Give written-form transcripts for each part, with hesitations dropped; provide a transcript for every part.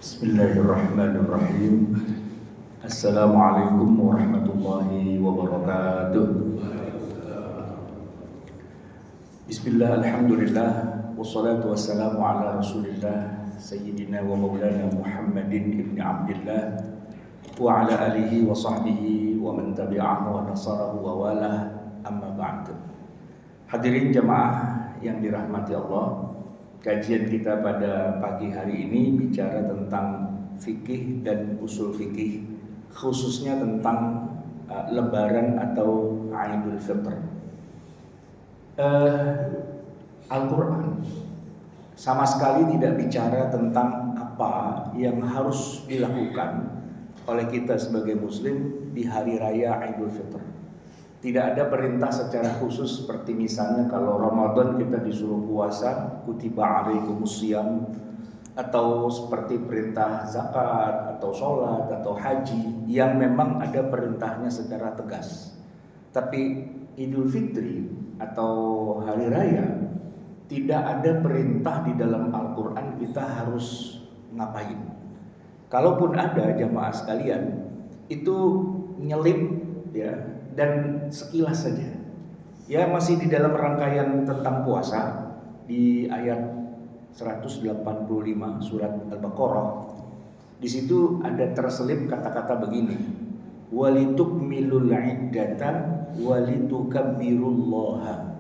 Bismillahirrahmanirrahim. Assalamualaikum warahmatullahi wabarakatuh. Bismillah, alhamdulillah, wassalatu wassalamu ala rasulillah Sayyidina wa maulana Muhammadin ibn Abdillah wa ala alihi wa sahbihi wa man tabi'ahu wa nasarahu wa walah, amma ba'd. Hadirin jamaah yang dirahmati Allah, kajian kita pada pagi hari ini bicara tentang fikih dan usul fikih, khususnya tentang Lebaran atau Idul Fitr. Al-Quran sama sekali tidak bicara tentang apa yang harus dilakukan oleh kita sebagai Muslim di hari raya Idul Fitr. Tidak ada perintah secara khusus seperti misalnya kalau Ramadan kita disuruh puasa, kutiba alaikumusiyam, atau seperti perintah zakat atau sholat atau haji yang memang ada perintahnya secara tegas. Tapi Idul Fitri atau hari raya tidak ada perintah di dalam Al-Quran kita harus ngapain. Kalaupun ada, jamaah sekalian, itu nyelip ya, dan sekilas saja. Ya, masih di dalam rangkaian tentang puasa di ayat 185 surat Al-Baqarah. Di situ ada terselip kata-kata begini: walitukmilul iddatan walitukabbirullaha.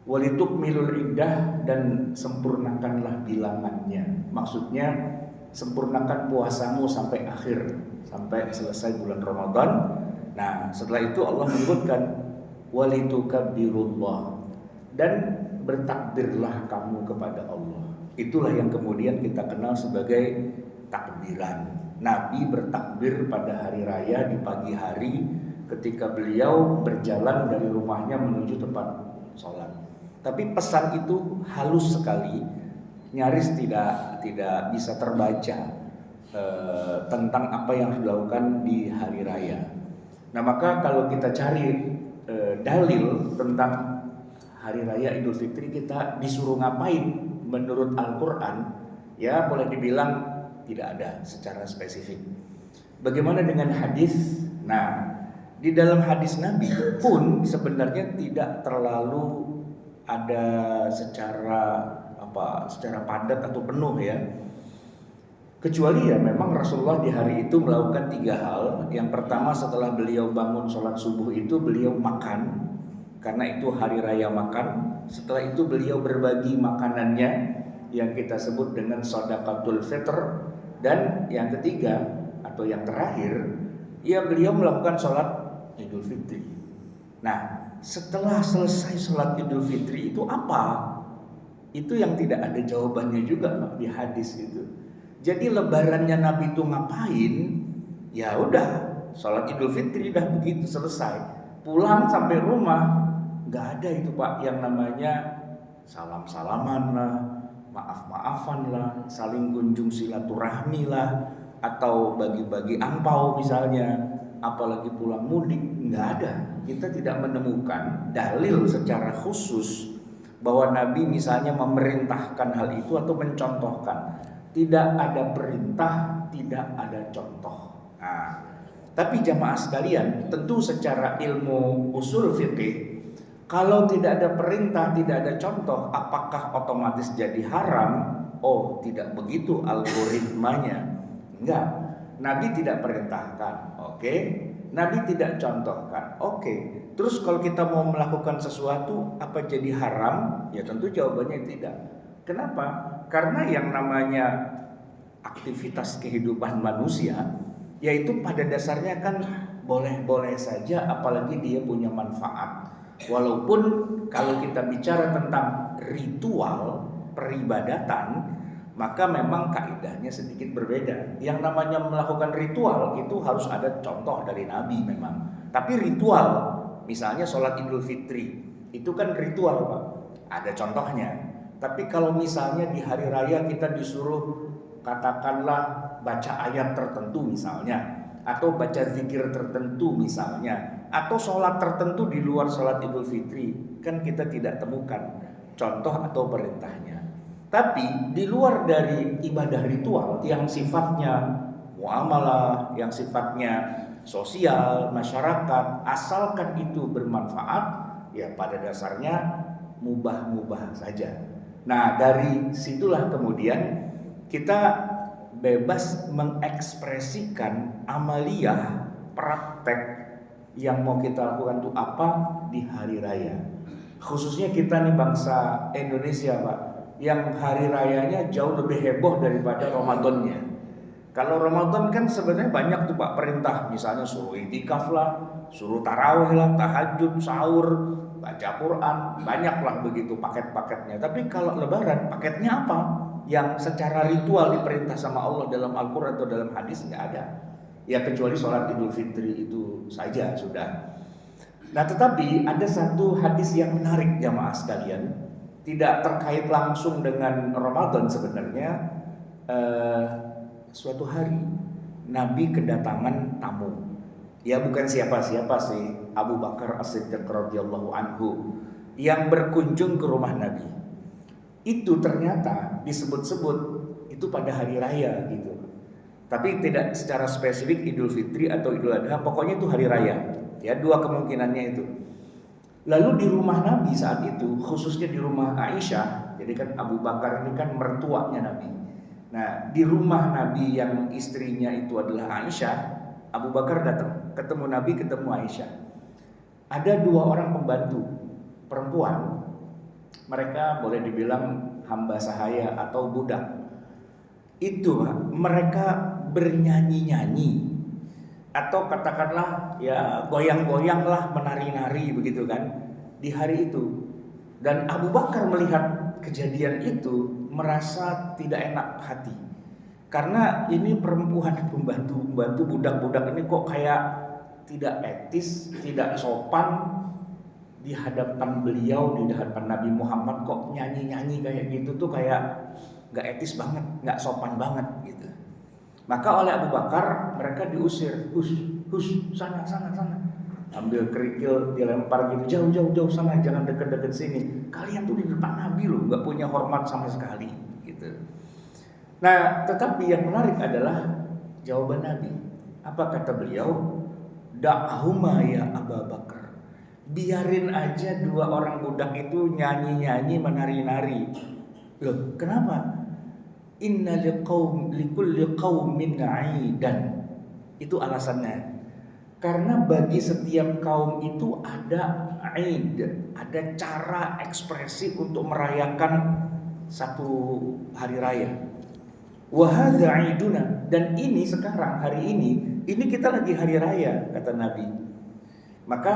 Walitukmilul iddah, dan sempurnakanlah bilangannya. Maksudnya sempurnakan puasamu sampai akhir, sampai selesai bulan Ramadan. Nah, setelah itu Allah menyebutkan walitukabbirullah, dan bertakbirlah kamu kepada Allah. Itulah yang kemudian kita kenal sebagai takbiran. Nabi bertakbir pada hari raya di pagi hari ketika beliau berjalan dari rumahnya menuju tempat sholat. Tapi pesan itu halus sekali, nyaris tidak bisa terbaca tentang apa yang harus dilakukan di hari raya. Nah, maka kalau kita cari dalil tentang hari raya Idul Fitri, kita disuruh ngapain menurut Al-Quran, ya boleh dibilang tidak ada secara spesifik. Bagaimana dengan hadis? Nah, di dalam hadis Nabi pun sebenarnya tidak terlalu ada secara padat atau penuh ya. Kecuali ya memang Rasulullah di hari itu melakukan 3 hal. Yang pertama, setelah beliau bangun sholat subuh itu beliau makan, karena itu hari raya makan. Setelah itu beliau berbagi makanannya yang kita sebut dengan shadaqatul fitr. Dan yang ketiga atau yang terakhir, ya beliau melakukan sholat Idul Fitri. Nah, setelah selesai sholat Idul Fitri itu apa? Itu yang tidak ada jawabannya juga di hadis itu. Jadi lebarannya Nabi itu ngapain? Ya udah, sholat Idul Fitri dah begitu selesai. Pulang sampai rumah, nggak ada itu Pak yang namanya salam-salaman lah, maaf-maafan lah, saling kunjung silaturahmi lah, atau bagi-bagi angpau misalnya, apalagi pulang mudik, nggak ada. Kita tidak menemukan dalil secara khusus bahwa Nabi misalnya memerintahkan hal itu atau mencontohkan. Tidak ada perintah, tidak ada contoh. Nah, tapi jamaah sekalian, tentu secara ilmu usul fikih, kalau tidak ada perintah, tidak ada contoh, apakah otomatis jadi haram? Oh, tidak begitu algoritmanya. Enggak. Nabi tidak perintahkan, oke. Nabi tidak contohkan, oke. Terus kalau kita mau melakukan sesuatu, apa jadi haram? Ya tentu jawabannya tidak. Kenapa? Karena yang namanya aktivitas kehidupan manusia, yaitu pada dasarnya kan boleh-boleh saja, apalagi dia punya manfaat. Walaupun kalau kita bicara tentang ritual peribadatan, maka memang kaidahnya sedikit berbeda. Yang namanya melakukan ritual itu harus ada contoh dari Nabi memang. Tapi ritual, misalnya sholat Idul Fitri, itu kan ritual Pak, ada contohnya. Tapi kalau misalnya di hari raya kita disuruh katakanlah baca ayat tertentu misalnya, atau baca zikir tertentu misalnya, atau sholat tertentu di luar sholat Idul Fitri, kan kita tidak temukan contoh atau perintahnya. Tapi di luar dari ibadah ritual yang sifatnya muamalah, yang sifatnya sosial, masyarakat, asalkan itu bermanfaat, ya pada dasarnya mubah-mubah saja. Nah, dari situlah kemudian kita bebas mengekspresikan amaliyah, praktek yang mau kita lakukan itu apa di hari raya. Khususnya kita nih bangsa Indonesia, Pak, yang hari rayanya jauh lebih heboh daripada Ramadannya. Kalau Ramadan kan sebenarnya banyak tuh Pak perintah, misalnya suruh itikaf lah, suruh tarawih lah, tahajud, sahur, baca Quran, banyak lah begitu paket-paketnya. Tapi kalau Lebaran paketnya apa? Yang secara ritual diperintah sama Allah dalam Al-Quran atau dalam hadis nggak ada. Ya kecuali sholat Idul Fitri itu saja sudah. Nah tetapi ada satu hadis yang menarik jamaah sekalian, tidak terkait langsung dengan Ramadan sebenarnya. Suatu hari Nabi kedatangan tamu. Ya bukan siapa-siapa sih, Abu Bakar As-Siddiq radhiyallahu anhu yang berkunjung ke rumah Nabi. Itu ternyata disebut-sebut itu pada hari raya gitu. Tapi tidak secara spesifik Idul Fitri atau Idul Adha, pokoknya itu hari raya. Ya, dua kemungkinannya itu. Lalu di rumah Nabi saat itu, khususnya di rumah Aisyah, jadi kan Abu Bakar ini kan mertuanya Nabi. Nah, di rumah Nabi yang istrinya itu adalah Aisyah, Abu Bakar datang, ketemu Nabi, ketemu Aisyah. Ada dua orang pembantu perempuan, mereka boleh dibilang hamba sahaya atau budak. Itu mereka bernyanyi-nyanyi atau katakanlah ya goyang-goyang lah, menari-nari begitu kan di hari itu. Dan Abu Bakar melihat kejadian itu merasa tidak enak hati, karena ini perempuan pembantu budak-budak ini kok kayak tidak etis, tidak sopan di hadapan beliau, di hadapan Nabi Muhammad, kok nyanyi-nyanyi kayak gitu tuh kayak nggak etis banget, nggak sopan banget gitu. Maka oleh Abu Bakar mereka diusir, sana, ambil kerikil dilempar gitu, jauh sana, jangan deket-deket sini. Kalian tuh di depan Nabi loh, nggak punya hormat sama sekali gitu. Nah, tetapi yang menarik adalah jawaban Nabi. Apa kata beliau? Da'huma ya Abu Bakar. Biarin aja dua orang budak itu nyanyi-nyanyi, menari-nari. Loh, kenapa? Inna likulli qaumin 'aidan. Itu alasannya. Karena bagi setiap kaum itu ada 'aid, ada cara ekspresi untuk merayakan satu hari raya. Wa hadza 'aiduna, dan ini sekarang hari ini kita lagi hari raya kata Nabi. Maka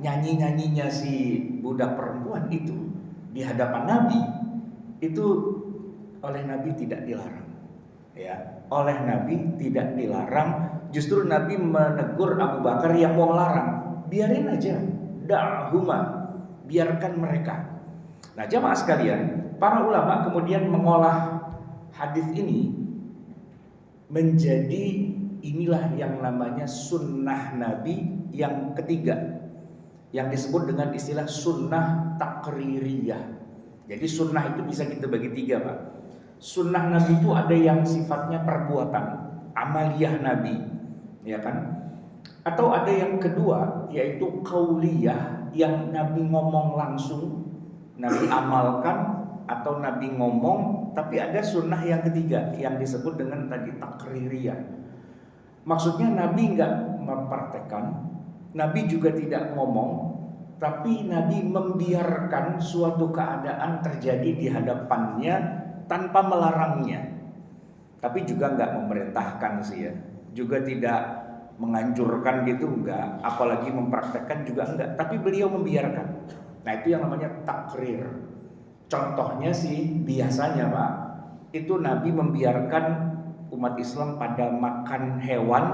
nyanyi-nyanyinya si budak perempuan itu di hadapan Nabi itu oleh Nabi tidak dilarang, ya, oleh Nabi tidak dilarang. Justru Nabi menegur Abu Bakar yang mau melarang, biarin aja, da'huma, biarkan mereka. Nah jamaah sekalian, para ulama kemudian mengolah hadis ini menjadi inilah yang namanya sunnah Nabi yang ketiga, yang disebut dengan istilah sunnah takririyah. Jadi sunnah itu bisa kita bagi tiga, Pak. Sunnah Nabi itu ada yang sifatnya perbuatan, amaliyah Nabi, ya kan? Atau ada yang kedua yaitu qauliyah, yang Nabi ngomong langsung, Nabi amalkan, atau Nabi ngomong. Tapi ada sunnah yang ketiga yang disebut dengan tadi takririyah. Maksudnya Nabi nggak mempraktekkan, Nabi juga tidak ngomong, tapi Nabi membiarkan suatu keadaan terjadi di hadapannya tanpa melarangnya. Tapi juga nggak memerintahkan sih ya, juga tidak menganjurkan gitu, enggak, apalagi mempraktekkan juga enggak, tapi beliau membiarkan. Nah itu yang namanya takrir. Contohnya sih biasanya Pak, itu Nabi membiarkan umat Islam pada makan hewan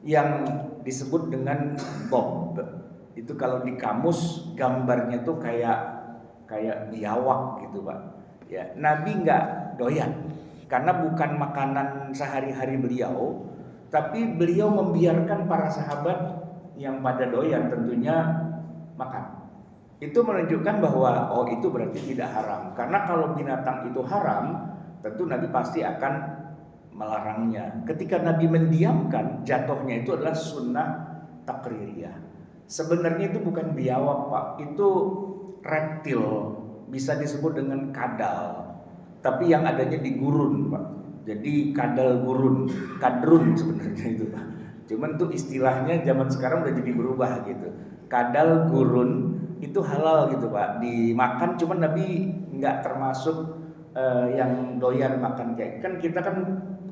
yang disebut dengan bob. Itu kalau di kamus gambarnya tuh kayak biawak gitu Pak. Ya, Nabi nggak doyan karena bukan makanan sehari-hari beliau, tapi beliau membiarkan para sahabat yang pada doyan tentunya makan. itu menunjukkan bahwa oh itu berarti tidak haram. Karena kalau binatang itu haram, tentu Nabi pasti akan melarangnya. Ketika Nabi mendiamkan, jatuhnya itu adalah sunnah takririyah. Sebenarnya itu bukan biawak, Pak. Itu reptil, bisa disebut dengan kadal. Tapi yang adanya di gurun, Pak. Jadi kadal gurun, kadrun sebenarnya itu, Pak. Cuman tuh istilahnya zaman sekarang udah jadi berubah gitu. Kadal gurun itu halal gitu, Pak. Dimakan, cuman Nabi nggak termasuk yang doyan makan kayak. Kan kita kan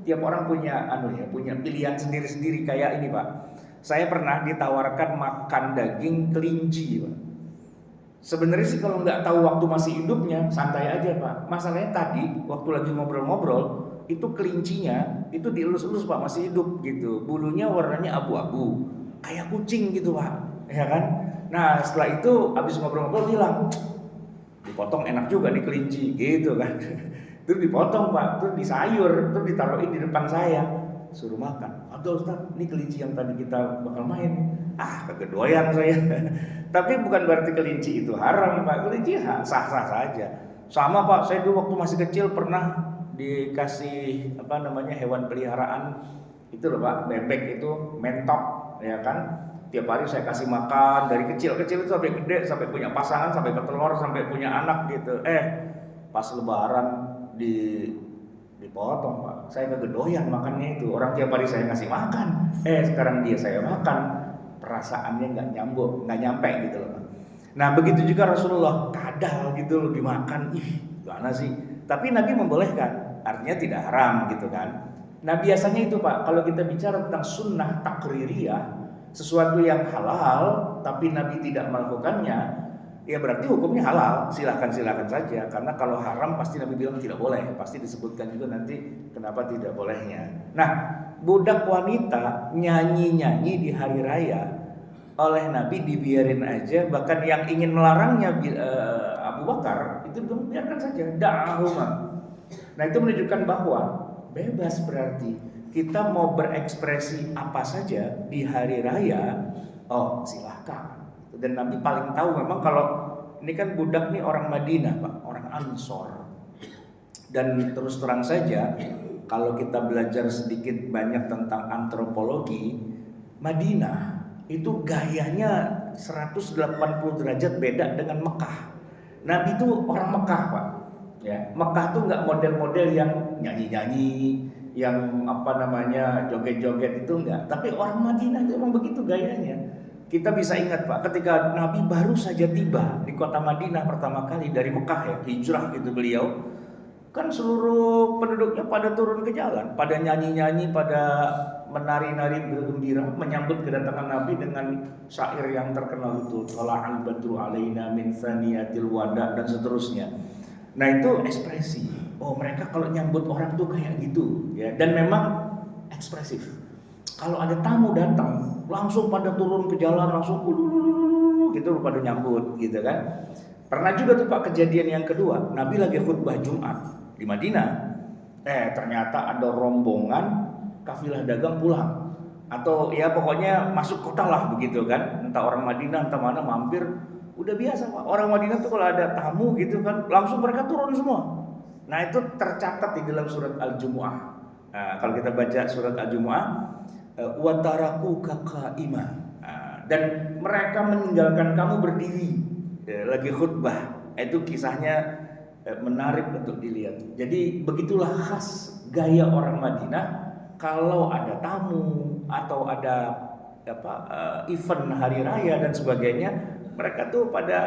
tiap orang punya punya pilihan sendiri-sendiri kayak ini, Pak. Saya pernah ditawarkan makan daging kelinci, Pak. Sebenarnya sih kalau nggak tahu waktu masih hidupnya santai aja, Pak. Masalahnya tadi waktu lagi ngobrol-ngobrol itu kelincinya itu dielus-elus, Pak, masih hidup gitu. Bulunya warnanya abu-abu, kayak kucing gitu, Pak. Ya kan? Nah setelah itu habis ngobrol-ngobrol bilang dipotong enak juga nih kelinci gitu kan. Terus dipotong, Pak, terus disayur, terus ditaruhin di depan saya, suruh makan. Aduh Ustaz, ini kelinci yang tadi kita bakal main. Kagak doyan saya. Tapi bukan berarti kelinci itu haram, Pak. Kelinci sah-sah saja. Sama, Pak, saya dulu waktu masih kecil pernah dikasih hewan peliharaan itu loh, Pak, bebek itu mentok, ya kan. Tiap hari saya kasih makan dari kecil-kecil itu sampai gede, sampai punya pasangan, sampai bertelur, sampai punya anak gitu. Pas lebaran dipotong, Pak. Saya kagak doyan makannya itu. Orang tiap hari saya ngasih makan. Sekarang dia saya makan. Perasaannya nggak nyampe gitu loh. Nah begitu juga Rasulullah, kadal gitu loh dimakan. Gimana sih? Tapi Nabi membolehkan, artinya tidak haram gitu kan. Nah biasanya itu, Pak, kalau kita bicara tentang sunnah takririyah, sesuatu yang halal tapi Nabi tidak melakukannya, ya berarti hukumnya halal, silakan saja. Karena kalau haram pasti Nabi bilang tidak boleh, pasti disebutkan juga nanti kenapa tidak bolehnya. Nah, budak wanita nyanyi-nyanyi di hari raya oleh Nabi dibiarin aja, bahkan yang ingin melarangnya Abu Bakar itu bilang biarkan saja, da'ahuma. Nah, itu menunjukkan bahwa bebas, berarti kita mau berekspresi apa saja di hari raya, silahkan. Dan Nabi paling tahu memang kalau ini kan budak nih orang Madinah, Pak, orang Ansor. Dan terus terang saja, kalau kita belajar sedikit banyak tentang antropologi, Madinah itu gayanya 180 derajat beda dengan Mekah. Nabi itu orang Mekah, Pak. Ya, Mekah tuh nggak model-model yang nyanyi-nyanyi, yang joget-joget itu enggak. Tapi orang Madinah itu emang begitu gayanya. Kita bisa ingat, Pak, ketika Nabi baru saja tiba di kota Madinah pertama kali dari Mekah, ya, hijrah gitu beliau, kan seluruh penduduknya pada turun ke jalan, pada nyanyi-nyanyi, pada menari-nari bergembira menyambut kedatangan Nabi dengan syair yang terkenal itu, Thala'al badru alaina min thaniyatil wada, dan seterusnya. Nah itu ekspresi. Mereka kalau nyambut orang tuh kayak gitu, ya, dan memang ekspresif. Kalau ada tamu datang, langsung pada turun ke jalan, langsung gitu pada nyambut, gitu kan. Pernah juga tuh, Pak, kejadian yang kedua, Nabi lagi khutbah Jumat di Madinah. Ternyata ada rombongan kafilah dagang pulang, atau ya pokoknya masuk kota lah begitu kan. Entah orang Madinah entah mana mampir. Udah biasa, Pak, orang Madinah tuh kalau ada tamu gitu kan langsung mereka turun semua. Nah itu tercatat di dalam surat Al-Jumu'ah. Nah, kalau kita baca surat Al-Jumu'ah, wa taraku kaqaima, dan mereka meninggalkan kamu berdiri lagi khutbah. Itu kisahnya menarik untuk dilihat. Jadi begitulah khas gaya orang Madinah. Kalau ada tamu atau ada event hari raya dan sebagainya, mereka tuh pada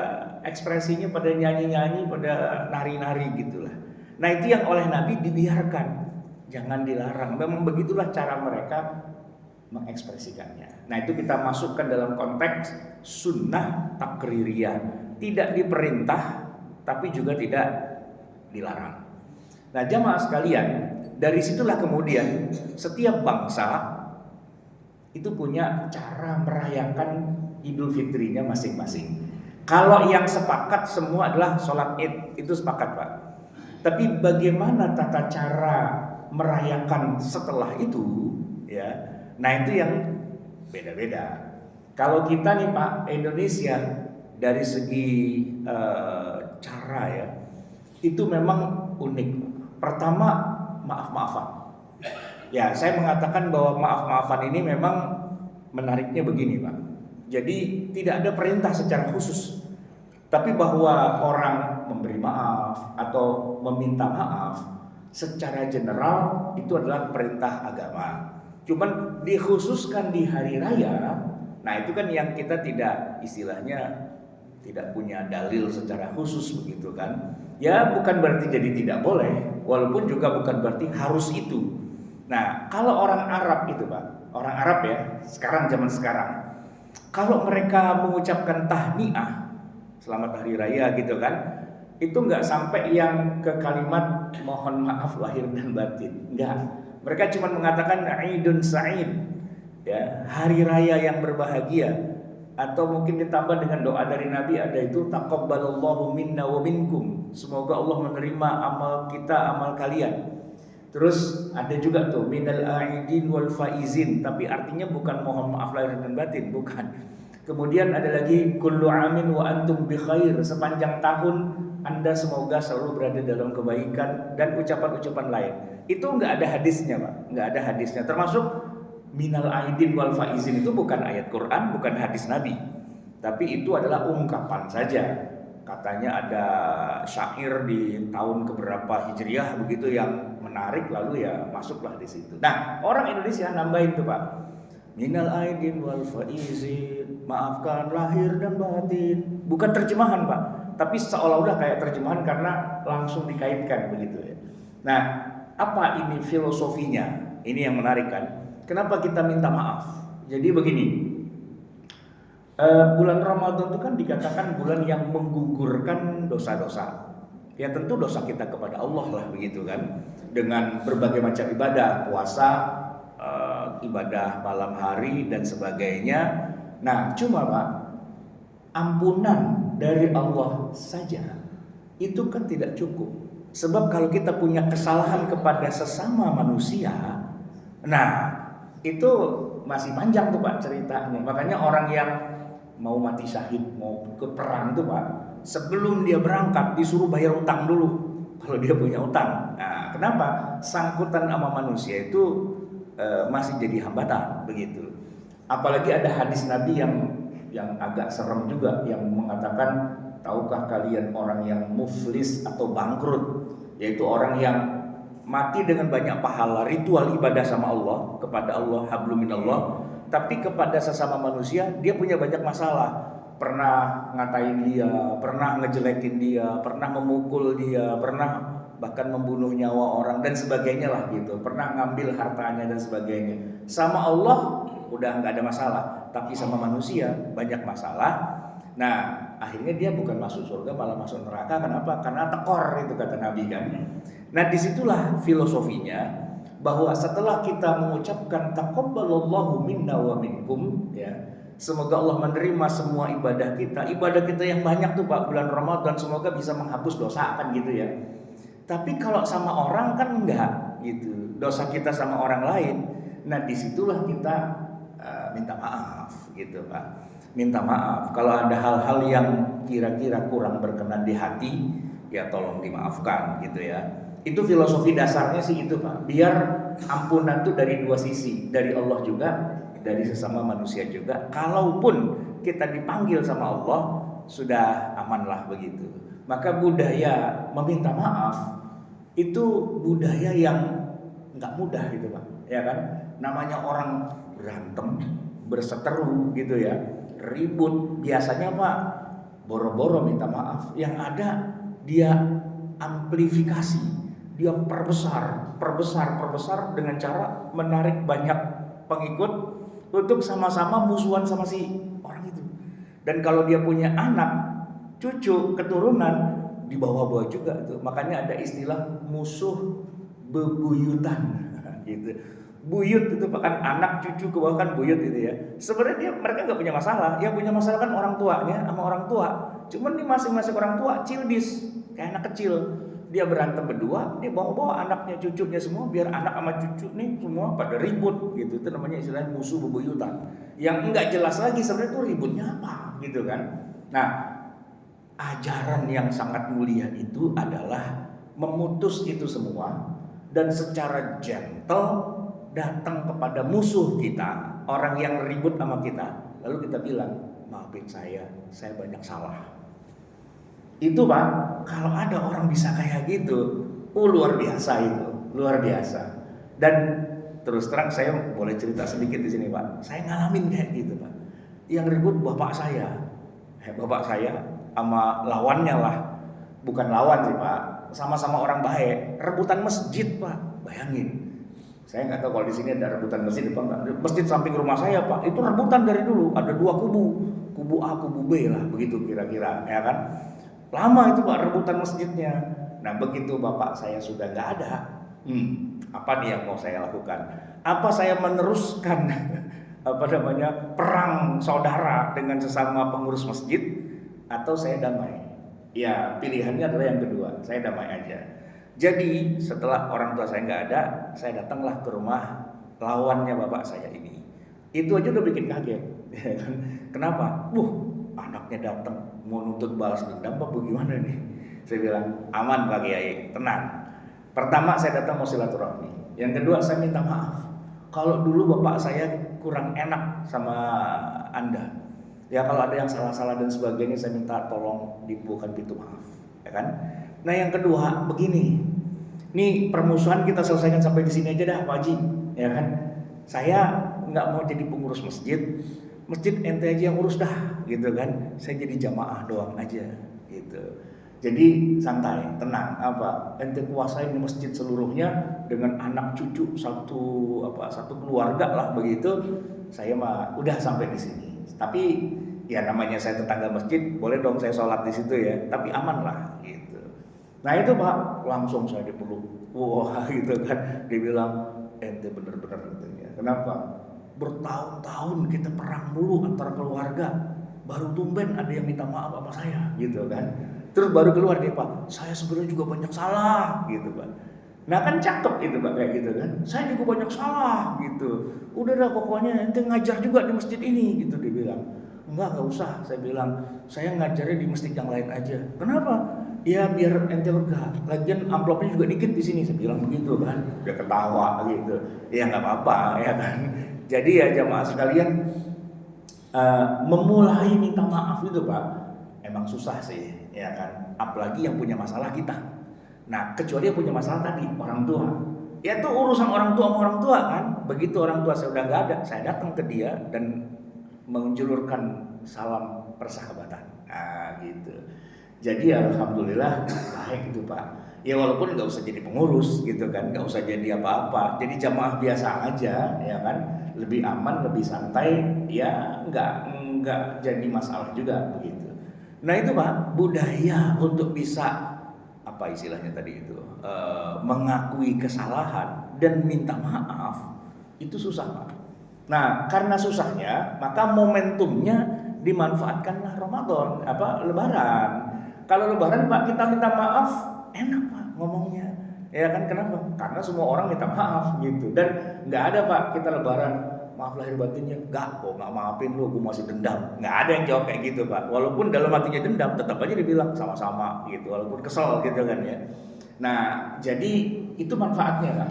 ekspresinya, pada nyanyi-nyanyi, pada nari-nari gitulah. Nah itu yang oleh Nabi dibiarkan, jangan dilarang. Memang begitulah cara mereka mengekspresikannya. Nah itu kita masukkan dalam konteks sunnah takririyah, tidak diperintah tapi juga tidak dilarang. Nah jamaah sekalian, dari situlah kemudian setiap bangsa itu punya cara merayakan Idul Fitrinya masing-masing. Kalau yang sepakat semua adalah sholat Id, itu sepakat, Pak. Tapi bagaimana tata cara merayakan setelah itu, ya, nah itu yang beda-beda. Kalau kita nih, Pak, Indonesia dari segi cara ya, itu memang unik. Pertama, maaf-maafan. Ya, saya mengatakan bahwa maaf-maafan ini memang menariknya begini, Pak. Jadi tidak ada perintah secara khusus, tapi bahwa orang memberi maaf atau meminta maaf secara general itu adalah perintah agama. Cuman dikhususkan di hari raya, nah itu kan yang kita tidak, istilahnya tidak punya dalil secara khusus begitu kan. Ya bukan berarti jadi tidak boleh, walaupun juga bukan berarti harus itu. Nah kalau orang Arab itu Pak, orang Arab ya, zaman sekarang, kalau mereka mengucapkan tahniah selamat hari raya gitu kan, itu nggak sampai yang ke kalimat mohon maaf lahir dan batin, enggak. Mereka cuma mengatakan Idun Sa'id, ya, hari raya yang berbahagia. Atau mungkin ditambah dengan doa dari Nabi, ada itu taqabbalallahu minna wa minkum, semoga Allah menerima amal kita, amal kalian. Terus ada juga tuh minal aidin wal faizin, tapi artinya bukan mohon maaf lahir dan batin, bukan. Kemudian ada lagi kullu amin wa antum bi khair, sepanjang tahun Anda semoga selalu berada dalam kebaikan, dan ucapan-ucapan lain. Itu enggak ada hadisnya, Pak. Enggak ada hadisnya. Termasuk minal aidin wal faizin itu bukan ayat Quran, bukan hadis Nabi. Tapi itu adalah ungkapan saja. Katanya ada syair di tahun keberapa Hijriah begitu yang menarik, lalu ya masuklah di situ. Nah, orang Indonesia nambahin tuh, Pak. Minal aidin wal faizin, maafkan lahir dan batin. Bukan terjemahan, Pak, tapi seolah-olah kayak terjemahan karena langsung dikaitkan begitu ya. Nah, apa ini filosofinya? Ini yang menarik kan. Kenapa kita minta maaf? Jadi begini, bulan Ramadan itu kan dikatakan bulan yang menggugurkan dosa-dosa. Ya tentu dosa kita kepada Allah lah begitu kan. Dengan berbagai macam ibadah, puasa, ibadah malam hari dan sebagainya. Nah, cuma Pak, ampunan dari Allah saja itu kan tidak cukup. Sebab kalau kita punya kesalahan kepada sesama manusia, nah itu masih panjang tuh Pak ceritanya. Makanya orang yang mau mati syahid, mau ke perang tuh Pak, sebelum dia berangkat disuruh bayar utang dulu kalau dia punya utang. Nah, kenapa? Sangkutan sama manusia itu masih jadi hambatan begitu. Apalagi ada hadis Nabi yang agak serem juga, yang mengatakan, tahukah kalian orang yang muflis atau bangkrut, yaitu orang yang mati dengan banyak pahala ritual ibadah sama Allah, kepada Allah, hablum minallah, tapi kepada sesama manusia dia punya banyak masalah. Pernah ngatain dia, pernah ngejelekin dia, pernah memukul dia, pernah bahkan membunuh nyawa orang dan sebagainya lah gitu, pernah ngambil hartanya dan sebagainya. Sama Allah udah nggak ada masalah, tapi sama manusia banyak masalah. Nah akhirnya dia bukan masuk surga malah masuk neraka. Kenapa? Karena tekor, itu kata Nabi kan. Nah disitulah filosofinya, bahwa setelah kita mengucapkan taqabbalallahu minna wa minkum, ya, semoga Allah menerima semua ibadah kita yang banyak tuh Pak, bulan Ramadan, semoga bisa menghapus dosa kan gitu ya. Tapi kalau sama orang kan enggak gitu, dosa kita sama orang lain. Nah disitulah kita minta maaf gitu Pak, minta maaf kalau ada hal-hal yang kira-kira kurang berkenan di hati, ya tolong dimaafkan gitu ya. Itu filosofi dasarnya sih itu Pak, biar ampunan itu dari dua sisi, dari Allah juga, dari sesama manusia juga. Kalaupun kita dipanggil sama Allah, sudah amanlah begitu. Maka budaya meminta maaf itu budaya yang nggak mudah gitu Pak, ya kan? Namanya orang berantem, berseteru gitu ya, ribut, biasanya Pak boro-boro minta maaf. Yang ada dia amplifikasi, dia perbesar dengan cara menarik banyak pengikut untuk sama-sama musuhan sama si orang itu. Dan kalau dia punya anak, cucu, keturunan, dibawa-bawa juga tuh. Makanya ada istilah musuh bebuyutan gitu. Buyut itu bahkan anak cucu ke bawah kan buyut gitu ya. Sebenarnya mereka nggak punya masalah. Yang punya masalah kan orang tuanya sama orang tua. Cuman di masing-masing orang tua childish, kayak anak kecil. Dia berantem berdua, dia bawa-bawa anaknya, cucunya semua, biar anak sama cucu nih semua pada ribut gitu. Itu namanya istilahnya musuh bebuyutan. Yang enggak jelas lagi sebenarnya itu ributnya apa gitu kan. Nah, ajaran yang sangat mulia itu adalah memutus itu semua dan secara gentle datang kepada musuh kita, orang yang ribut sama kita, lalu kita bilang, maafin saya banyak salah. Itu Pak, kalau ada orang bisa kayak gitu, luar biasa itu, luar biasa. Dan terus terang saya boleh cerita sedikit di sini Pak, saya ngalamin kayak gitu Pak. Yang ribut bapak saya sama lawannya lah, bukan lawan sih Pak, sama-sama orang baik, rebutan masjid Pak, bayangin. Saya nggak tahu kalau di sini ada rebutan masjid apa enggak. Masjid samping rumah saya Pak, itu rebutan dari dulu, ada dua kubu A, kubu B lah, begitu kira-kira, ya kan? Lama itu Pak rebutan masjidnya. Nah begitu bapak saya sudah nggak ada, apa nih yang mau saya lakukan? Apa saya meneruskan perang saudara dengan sesama pengurus masjid, atau saya damai? Ya pilihannya adalah yang kedua, saya damai aja. Jadi setelah orang tua saya nggak ada, saya datanglah ke rumah lawannya bapak saya ini. Itu aja udah bikin kaget. Kenapa? Anaknya datang mau nuntut balas dendam apa gimana nih? Saya bilang aman Pak Kiai, tenang. Pertama saya datang mau silaturahmi. Yang kedua saya minta maaf. Kalau dulu bapak saya kurang enak sama Anda, ya kalau ada yang salah-salah dan sebagainya, saya minta tolong dibukakan pintu maaf, ya kan? Nah yang kedua begini, nih permusuhan kita selesaikan sampai di sini aja dah Pak Haji, ya kan? Saya nggak mau jadi pengurus masjid ente aja yang urus dah, gitu kan? Saya jadi jamaah doang aja, gitu. Jadi santai, tenang, ente kuasain masjid seluruhnya dengan anak cucu satu keluarga lah begitu. Saya mah udah sampai di sini. Tapi ya namanya saya tetangga masjid, boleh dong saya sholat di situ ya. Tapi aman lah, gitu. Nah itu Pak, langsung saya dipeluk. Wah gitu kan, dibilang ente bener-bener katanya. Kenapa? Bertahun-tahun kita perang mulu antara keluarga, baru tumben ada yang minta maaf sama saya, gitu kan. Terus baru keluar dia Pak, saya sebenarnya juga banyak salah, gitu Pak. Nah kan cakep itu Pak kayak gitu kan. Saya juga banyak salah, gitu. Udah dah pokoknya ente ngajar juga di masjid ini, gitu dia bilang. Enggak usah, saya bilang. Saya ngajarnya di masjid yang lain aja. Kenapa? Ya biar ente lega. Lagian amplopnya juga dikit di sini, saya bilang begitu kan. Dia ketawa gitu. Ya nggak apa-apa, ya kan. Jadi ya jamaah sekalian, memulai minta maaf itu Pak, emang susah sih, ya kan. Apalagi yang punya masalah kita. Nah kecuali yang punya masalah tadi orang tua. Ya itu urusan orang tua sama orang tua kan. Begitu orang tua saya udah nggak ada, saya datang ke dia dan menjulurkan salam persahabatan. Nah gitu. Jadi alhamdulillah baik itu Pak. Ya walaupun nggak usah jadi pengurus gitu kan, nggak usah jadi apa-apa. Jadi jamaah biasa aja, ya kan. Lebih aman, lebih santai, ya nggak jadi masalah juga begitu. Nah itu Pak, budaya untuk bisa apa istilahnya tadi itu mengakui kesalahan dan minta maaf itu susah Pak. Nah karena susahnya maka momentumnya dimanfaatkanlah Ramadan, Lebaran. Kalau Lebaran Pak kita minta maaf enak Pak ngomongnya, ya kan. Kenapa? Karena semua orang minta maaf gitu. Dan nggak ada Pak kita Lebaran maaf lahir batinnya, nggak maafin lu, gue masih dendam. Nggak ada yang jawab kayak gitu Pak. Walaupun dalam hatinya dendam, tetap aja dibilang sama-sama gitu, walaupun kesel gitu kan ya. Nah jadi itu manfaatnya Pak.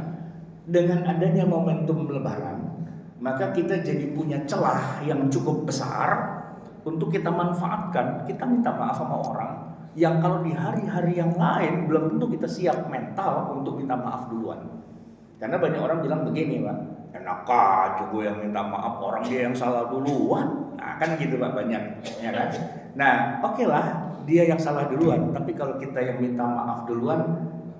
Dengan adanya momentum Lebaran, maka kita jadi punya celah yang cukup besar untuk kita manfaatkan. Kita minta maaf sama orang yang kalau di hari-hari yang lain belum tentu kita siap mental untuk minta maaf duluan. Karena banyak orang bilang begini Pak, enak aja gue yang minta maaf, orang dia yang salah duluan. Nah kan gitu Pak banyak, ya kan. Nah oke lah dia yang salah duluan, tapi kalau kita yang minta maaf duluan,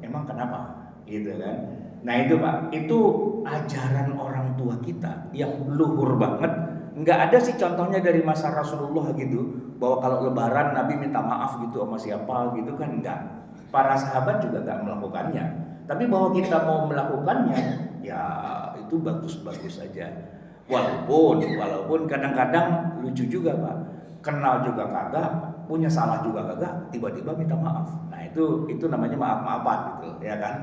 emang kenapa? Gitu kan. Nah itu Pak, itu ajaran orang tua kita yang luhur banget. Nggak ada sih contohnya dari masa Rasulullah gitu, bahwa kalau Lebaran Nabi minta maaf gitu sama siapa gitu kan, enggak. Para sahabat juga enggak melakukannya. Tapi bahwa kita mau melakukannya, ya itu bagus-bagus saja. Walaupun kadang-kadang lucu juga Pak, kenal juga kagak, punya salah juga kagak, tiba-tiba minta maaf. Nah itu namanya maaf-maafan gitu, ya kan.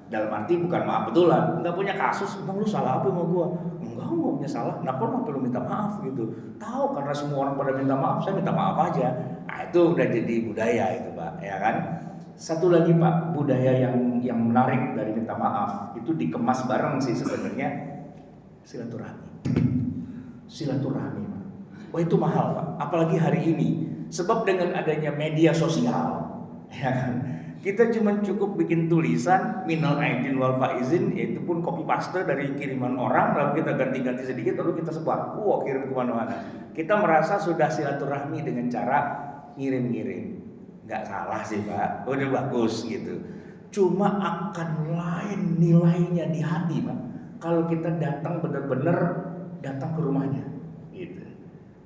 Dalam arti bukan maaf betulan, nggak punya kasus, emang lu salah apa sama gua? Enggak, gua punya salah. Kenapa lu perlu minta maaf gitu? Tahu karena semua orang pada minta maaf, saya minta maaf aja. Nah itu udah jadi budaya itu Pak, ya kan? Satu lagi Pak, budaya yang menarik dari minta maaf itu dikemas bareng sih sebenarnya, silaturahmi. Silaturahmi Pak. Wah itu mahal Pak, apalagi hari ini. Sebab dengan adanya media sosial, ya kan? Kita cuma cukup bikin tulisan minal aidin wal faizin, itu pun copy paste dari kiriman orang, lalu kita ganti-ganti sedikit, lalu kita sebar, kirim kemana-mana. Kita merasa sudah silaturahmi dengan cara ngirim-ngirim. Nggak salah sih Pak, udah bagus gitu. Cuma akan lain nilainya di hati Pak, kalau kita datang benar-benar datang ke rumahnya, gitu.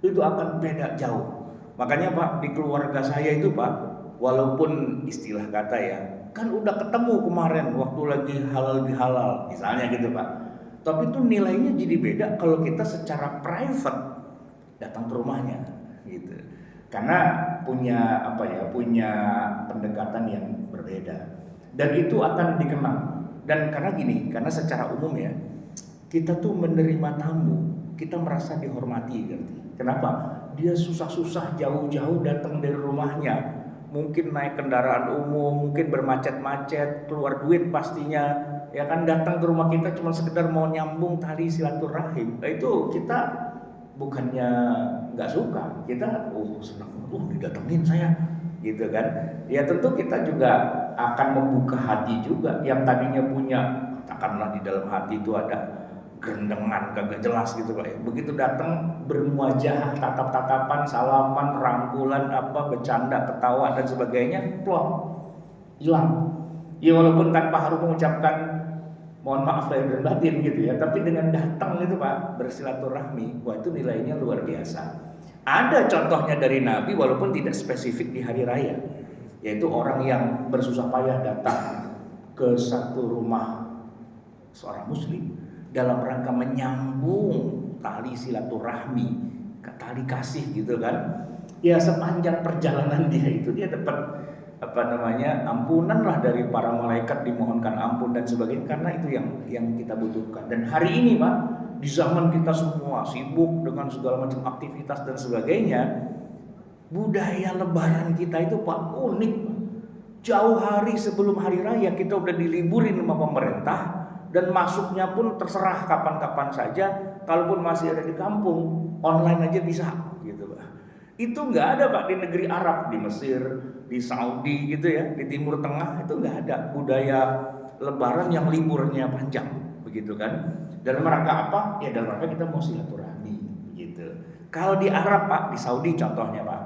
Itu akan beda jauh. Makanya Pak, di keluarga saya itu Pak, walaupun istilah kata ya, kan udah ketemu kemarin waktu lagi halal bihalal misalnya gitu Pak. Tapi itu nilainya jadi beda kalau kita secara private datang ke rumahnya gitu. Karena punya punya pendekatan yang berbeda. Dan itu akan dikenang. Dan karena gini, karena secara umum ya, kita tuh menerima tamu, kita merasa dihormati gitu. Kenapa? Dia susah-susah jauh-jauh datang dari rumahnya. Mungkin naik kendaraan umum, mungkin bermacet-macet, keluar duit pastinya, ya kan, datang ke rumah kita cuma sekedar mau nyambung tali silaturahim. Nah, itu kita bukannya nggak suka, kita senang, didatengin saya, gitu kan. Ya tentu kita juga akan membuka hati juga. Yang tadinya punya, katakanlah di dalam hati itu ada gerendengan kagak jelas gitu Pak. Begitu datang bermuajah, tatap-tatapan, salaman, rangkulan, bercanda, ketawa dan sebagainya, plong, hilang. Ya walaupun tanpa harus mengucapkan mohon maaf lahir dan batin gitu ya, tapi dengan datang itu Pak, bersilaturahmi, wah itu nilainya luar biasa. Ada contohnya dari Nabi walaupun tidak spesifik di hari raya, yaitu orang yang bersusah payah datang ke satu rumah seorang muslim dalam rangka menyambung tali silaturahmi, tali kasih gitu kan. Ya sepanjang perjalanan dia itu dia dapat ampunan lah dari para malaikat, dimohonkan ampun dan sebagainya, karena itu yang kita butuhkan. Dan hari ini Pak, di zaman kita semua sibuk dengan segala macam aktivitas dan sebagainya, budaya lebaran kita itu Pak unik. Jauh hari sebelum hari raya kita udah diliburin sama pemerintah, dan masuknya pun terserah kapan-kapan saja. Kalaupun masih ada di kampung, online aja bisa gitu Pak. Itu nggak ada Pak di negeri Arab, di Mesir, di Saudi gitu ya, di Timur Tengah itu nggak ada budaya lebaran yang liburnya panjang begitu kan. Dalam rangka apa? Ya dalam rangka kita mau silaturahmi begitu. Kalau di Arab Pak, di Saudi contohnya Pak,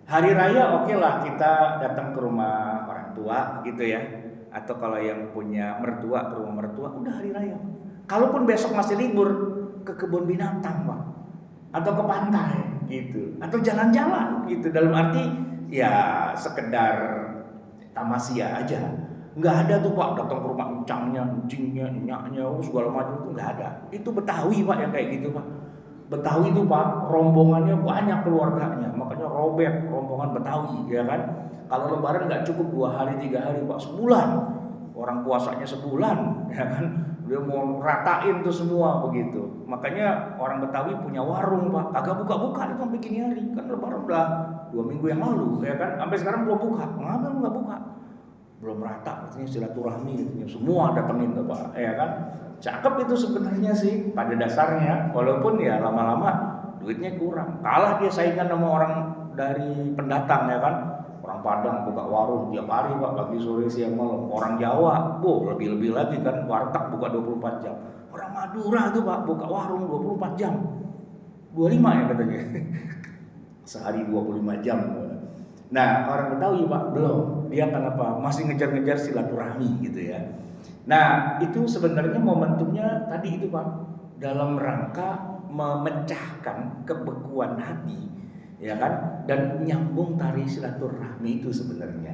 hari raya oke lah kita datang ke rumah orang tua gitu ya. Atau kalau yang punya mertua ke rumah mertua, udah hari raya. Kalaupun besok masih libur, ke kebun binatang Pak, atau ke pantai gitu, atau jalan-jalan gitu. Dalam arti ya sekedar tamasya aja. Nggak ada tuh Pak datang ke rumah encangnya, encingnya, enyaknya, segala macam itu nggak ada. Itu Betawi Pak yang kayak gitu Pak. Betawi itu Pak rombongannya banyak keluarganya, makanya robek rombongan Betawi ya kan. Kalau lebaran nggak cukup 2 hari 3 hari Pak, sebulan. Orang puasanya sebulan ya kan. Dia mau ratain tuh semua begitu. Makanya orang Betawi punya warung Pak, kagak buka-buka itu sampai kini hari. Kan lebaran udah 2 minggu yang lalu ya kan. Sampai sekarang belum buka. Mengapa nggak buka? Belum rata katanya silaturahmi katanya. Semua datengin tuh Pak ya kan. Cakep itu sebenarnya sih pada dasarnya, walaupun ya lama-lama duitnya kurang. Kalah dia saingan sama orang dari pendatang ya kan. Orang Padang buka warung tiap hari Pak, pagi sore siang malam. Orang Jawa, lebih-lebih lagi kan, warteg buka 24 jam. Orang Madura tuh Pak buka warung 24 jam. 25 ya katanya. Sehari 25 jam. Nah, orang Betawi Pak belum. Dia kan masih ngejar-ngejar silaturahmi gitu ya. Nah, itu sebenarnya momentumnya tadi itu Pak, dalam rangka memecahkan kebekuan hati ya kan, dan nyambung tali silaturahmi itu sebenarnya.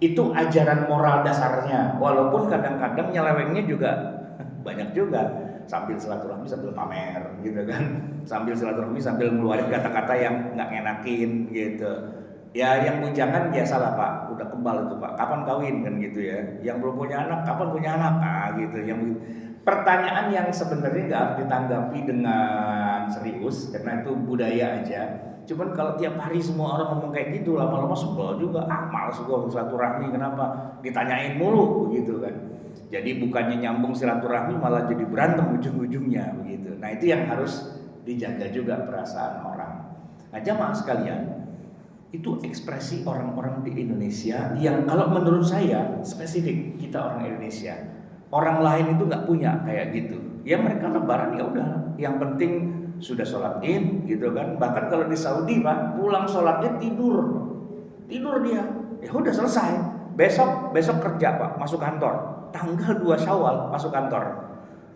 Itu ajaran moral dasarnya, walaupun kadang-kadang nyelewengnya juga banyak juga, sambil silaturahmi sambil pamer gitu kan, sambil silaturahmi sambil ngeluarin kata-kata yang nggak ngenakin gitu. Ya yang bujangan biasalah Pak, udah kebal itu Pak. Kapan kawin kan gitu ya. Yang belum punya anak, kapan punya anak? Gitu. Pertanyaan yang sebenarnya nggak harus ditanggapi dengan serius karena itu budaya aja. Cuman kalau tiap hari semua orang ngomong kayak gitu, lama-lama sebel juga. Malas gua silaturahmi, kenapa ditanyain mulu begitu kan. Jadi bukannya nyambung silaturahmi malah jadi berantem ujung-ujungnya begitu. Nah itu yang harus dijaga juga perasaan orang. Nah jamaah sekalian, itu ekspresi orang-orang di Indonesia yang kalau menurut saya spesifik kita orang Indonesia. Orang lain itu nggak punya kayak gitu. Ya mereka lebaran ya udah, yang penting sudah sholat id gitu kan. Bahkan kalau di Saudi Pak, pulang sholatnya tidur dia. Ya udah selesai. Besok kerja Pak, masuk kantor. Tanggal 2 Syawal masuk kantor.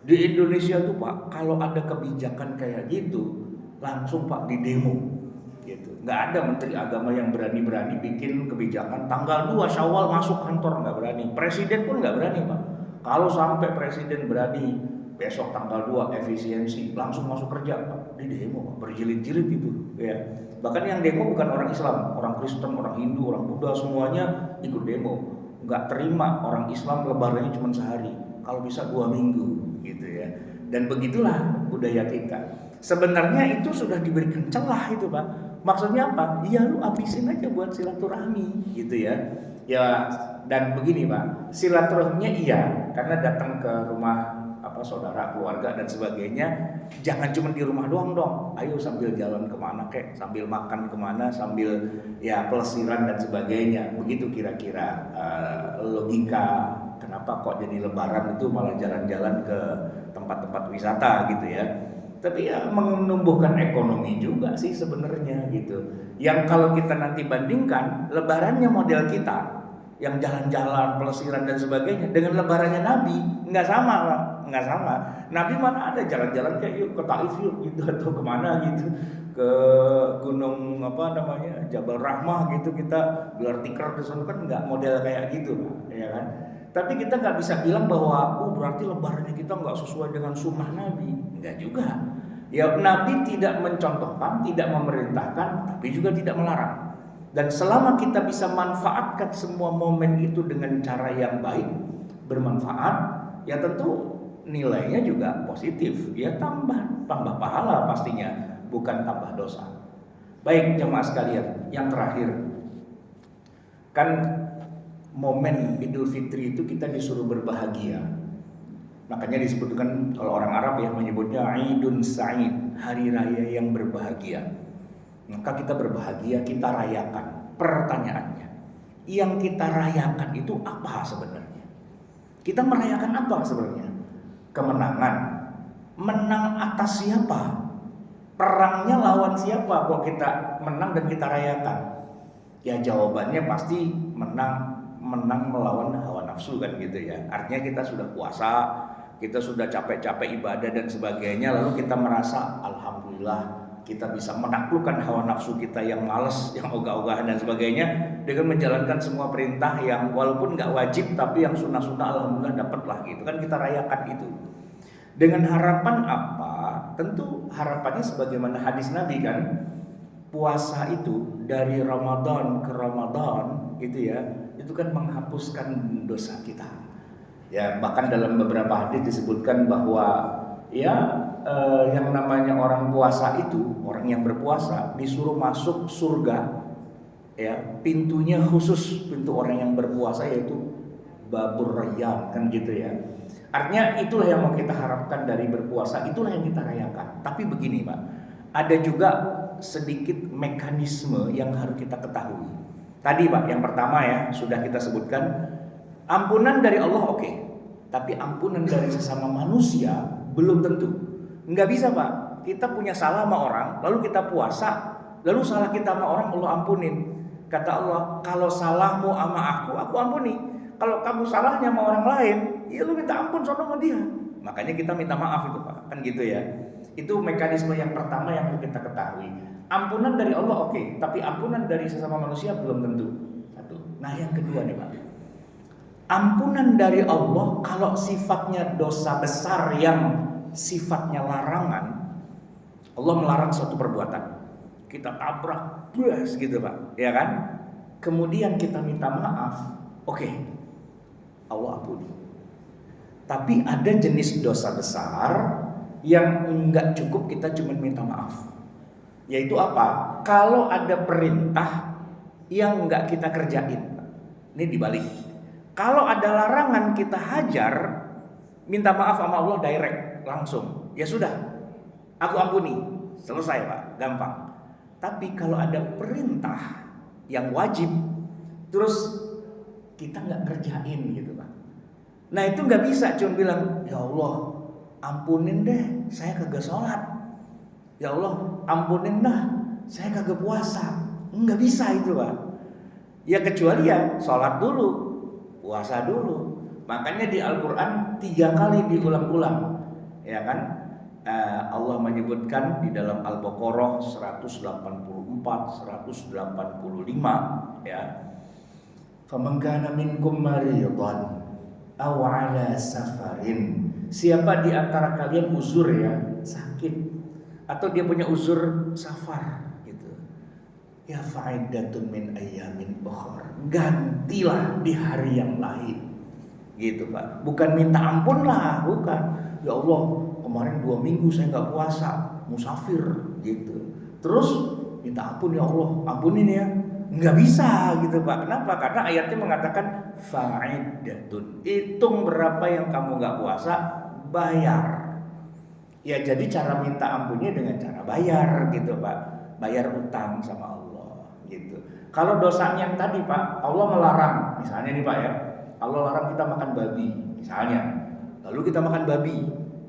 Di Indonesia tuh Pak, kalau ada kebijakan kayak gitu, langsung Pak di demo. Gitu. Nggak ada menteri agama yang berani-berani bikin kebijakan tanggal 2 Syawal masuk kantor, nggak berani. Presiden pun nggak berani Pak. Kalau sampai presiden berani besok tanggal 2 efisiensi langsung masuk kerja Pak, di demo Pak, berjilid-jilid itu ya. Bahkan yang demo bukan orang Islam, orang Kristen, orang Hindu, orang Buddha semuanya ikut demo. Nggak terima orang Islam lebarannya cuma sehari, kalau bisa 2 minggu gitu ya. Dan begitulah budaya kita. Sebenarnya itu sudah diberikan celah itu Pak. Maksudnya apa? Ya lu habisin aja buat silaturahmi gitu ya. Ya dan begini Pak, silaturahminya iya karena datang ke rumah saudara, keluarga dan sebagainya. Jangan cuma di rumah doang dong. Ayo sambil jalan kemana kek, sambil makan kemana, sambil ya pelesiran dan sebagainya. Begitu kira-kira logika kenapa kok jadi lebaran itu malah jalan-jalan ke tempat-tempat wisata gitu ya. Tapi ya menumbuhkan ekonomi juga sih sebenarnya gitu. Yang kalau kita nanti bandingkan lebarannya model kita yang jalan-jalan, pelesiran dan sebagainya dengan lebarannya Nabi nggak sama Pak, nggak sama. Nabi mana ada jalan-jalan kayak yuk ke Taif yuk gitu atau kemana gitu, ke gunung Jabal Rahmah gitu kita gelar tikar di sana kan nggak model kayak gitu Pak, ya kan. Tapi kita nggak bisa bilang bahwa berarti lebarannya kita nggak sesuai dengan sunnah Nabi. Enggak juga. Ya Nabi tidak mencontohkan, tidak memerintahkan, tapi juga tidak melarang. Dan selama kita bisa manfaatkan semua momen itu dengan cara yang baik, bermanfaat, ya tentu nilainya juga positif. Ya tambah pahala pastinya, bukan tambah dosa. Baik jemaah sekalian, yang terakhir kan momen Idul Fitri itu kita disuruh berbahagia. Makanya disebutkan kalau orang Arab ya menyebutnya Idun Sa'id, hari raya yang berbahagia. Maka kita berbahagia, kita rayakan. Pertanyaannya, yang kita rayakan itu apa sebenarnya? Kita merayakan apa sebenarnya? Kemenangan. Menang atas siapa? Perangnya lawan siapa kok kita menang dan kita rayakan? Ya jawabannya pasti menang melawan hawa nafsu kan gitu ya. Artinya kita sudah puasa, kita sudah capek-capek ibadah dan sebagainya, lalu kita merasa alhamdulillah kita bisa menaklukkan hawa nafsu kita yang malas, yang ogah-ogahan dan sebagainya dengan menjalankan semua perintah yang walaupun nggak wajib tapi yang sunnah-sunnah alhamdulillah dapatlah gitu kan, kita rayakan itu. Dengan harapan apa? Tentu harapannya sebagaimana hadis Nabi kan, puasa itu dari Ramadan ke Ramadan gitu ya, itu kan menghapuskan dosa kita. Ya bahkan dalam beberapa hadis disebutkan bahwa ya yang namanya orang puasa itu, orang yang berpuasa disuruh masuk surga ya, pintunya khusus pintu orang yang berpuasa yaitu Babur Rayyan kan gitu ya. Artinya itulah yang mau kita harapkan dari berpuasa, itulah yang kita rayakan. Tapi begini Pak, ada juga sedikit mekanisme yang harus kita ketahui. Tadi Pak, yang pertama ya sudah kita sebutkan, ampunan dari Allah oke, tapi ampunan dari sesama manusia belum tentu. Nggak bisa Pak, kita punya salah sama orang, lalu kita puasa, lalu salah kita sama orang Allah ampunin. Kata Allah, kalau salahmu sama aku ampuni. Kalau kamu salahnya sama orang lain, ya lu minta ampun sama dia. Makanya kita minta maaf itu Pak, kan gitu ya. Itu mekanisme yang pertama yang harus kita ketahui. Ampunan dari Allah oke, tapi ampunan dari sesama manusia belum tentu. Satu. Nah yang kedua nih Pak, ampunan dari Allah kalau sifatnya dosa besar yang sifatnya larangan, Allah melarang suatu perbuatan, kita tabrak bas gitu Pak, ya kan? Kemudian kita minta maaf, oke, Allah ampuni. Tapi ada jenis dosa besar yang enggak cukup kita cuma minta maaf. Yaitu apa? Kalau ada perintah yang enggak kita kerjain. Ini dibalik. Kalau ada larangan kita hajar, minta maaf sama Allah direct, langsung. Ya sudah, aku ampuni. Selesai Pak, gampang. Tapi kalau ada perintah yang wajib, terus kita nggak kerjain gitu Pak. Nah itu nggak bisa cuma bilang, ya Allah ampunin deh, saya kagak sholat. Ya Allah ampunin dah, saya kagak puasa. Nggak bisa itu Pak. Ya kecuali ya sholat dulu, puasa dulu. Makanya di Al-Quran 3 kali diulang-ulang, ya kan? Allah menyebutkan di dalam Al-Baqarah 184, 185, ya. Faman kana minkum maridhan aw ala safarin. Siapa di antara kalian uzur ya, sakit atau dia punya uzur safar gitu. Ya fa'iddatun min ayyamin ukhra. Gantilah di hari yang lain. Gitu Pak. Bukan minta ampun lah, bukan. Ya Allah, kemarin 2 minggu saya nggak puasa, musafir gitu. Terus minta ampun ya Allah, ampunin ya. Nggak bisa gitu Pak. Kenapa? Karena ayatnya mengatakan fa'iddatun. Hitung berapa yang kamu nggak puasa, bayar. Ya jadi cara minta ampunnya dengan cara bayar gitu Pak. Bayar utang sama Allah gitu. Kalau dosanya yang tadi Pak, Allah melarang, misalnya nih Pak ya, Allah larang kita makan babi misalnya, lalu kita makan babi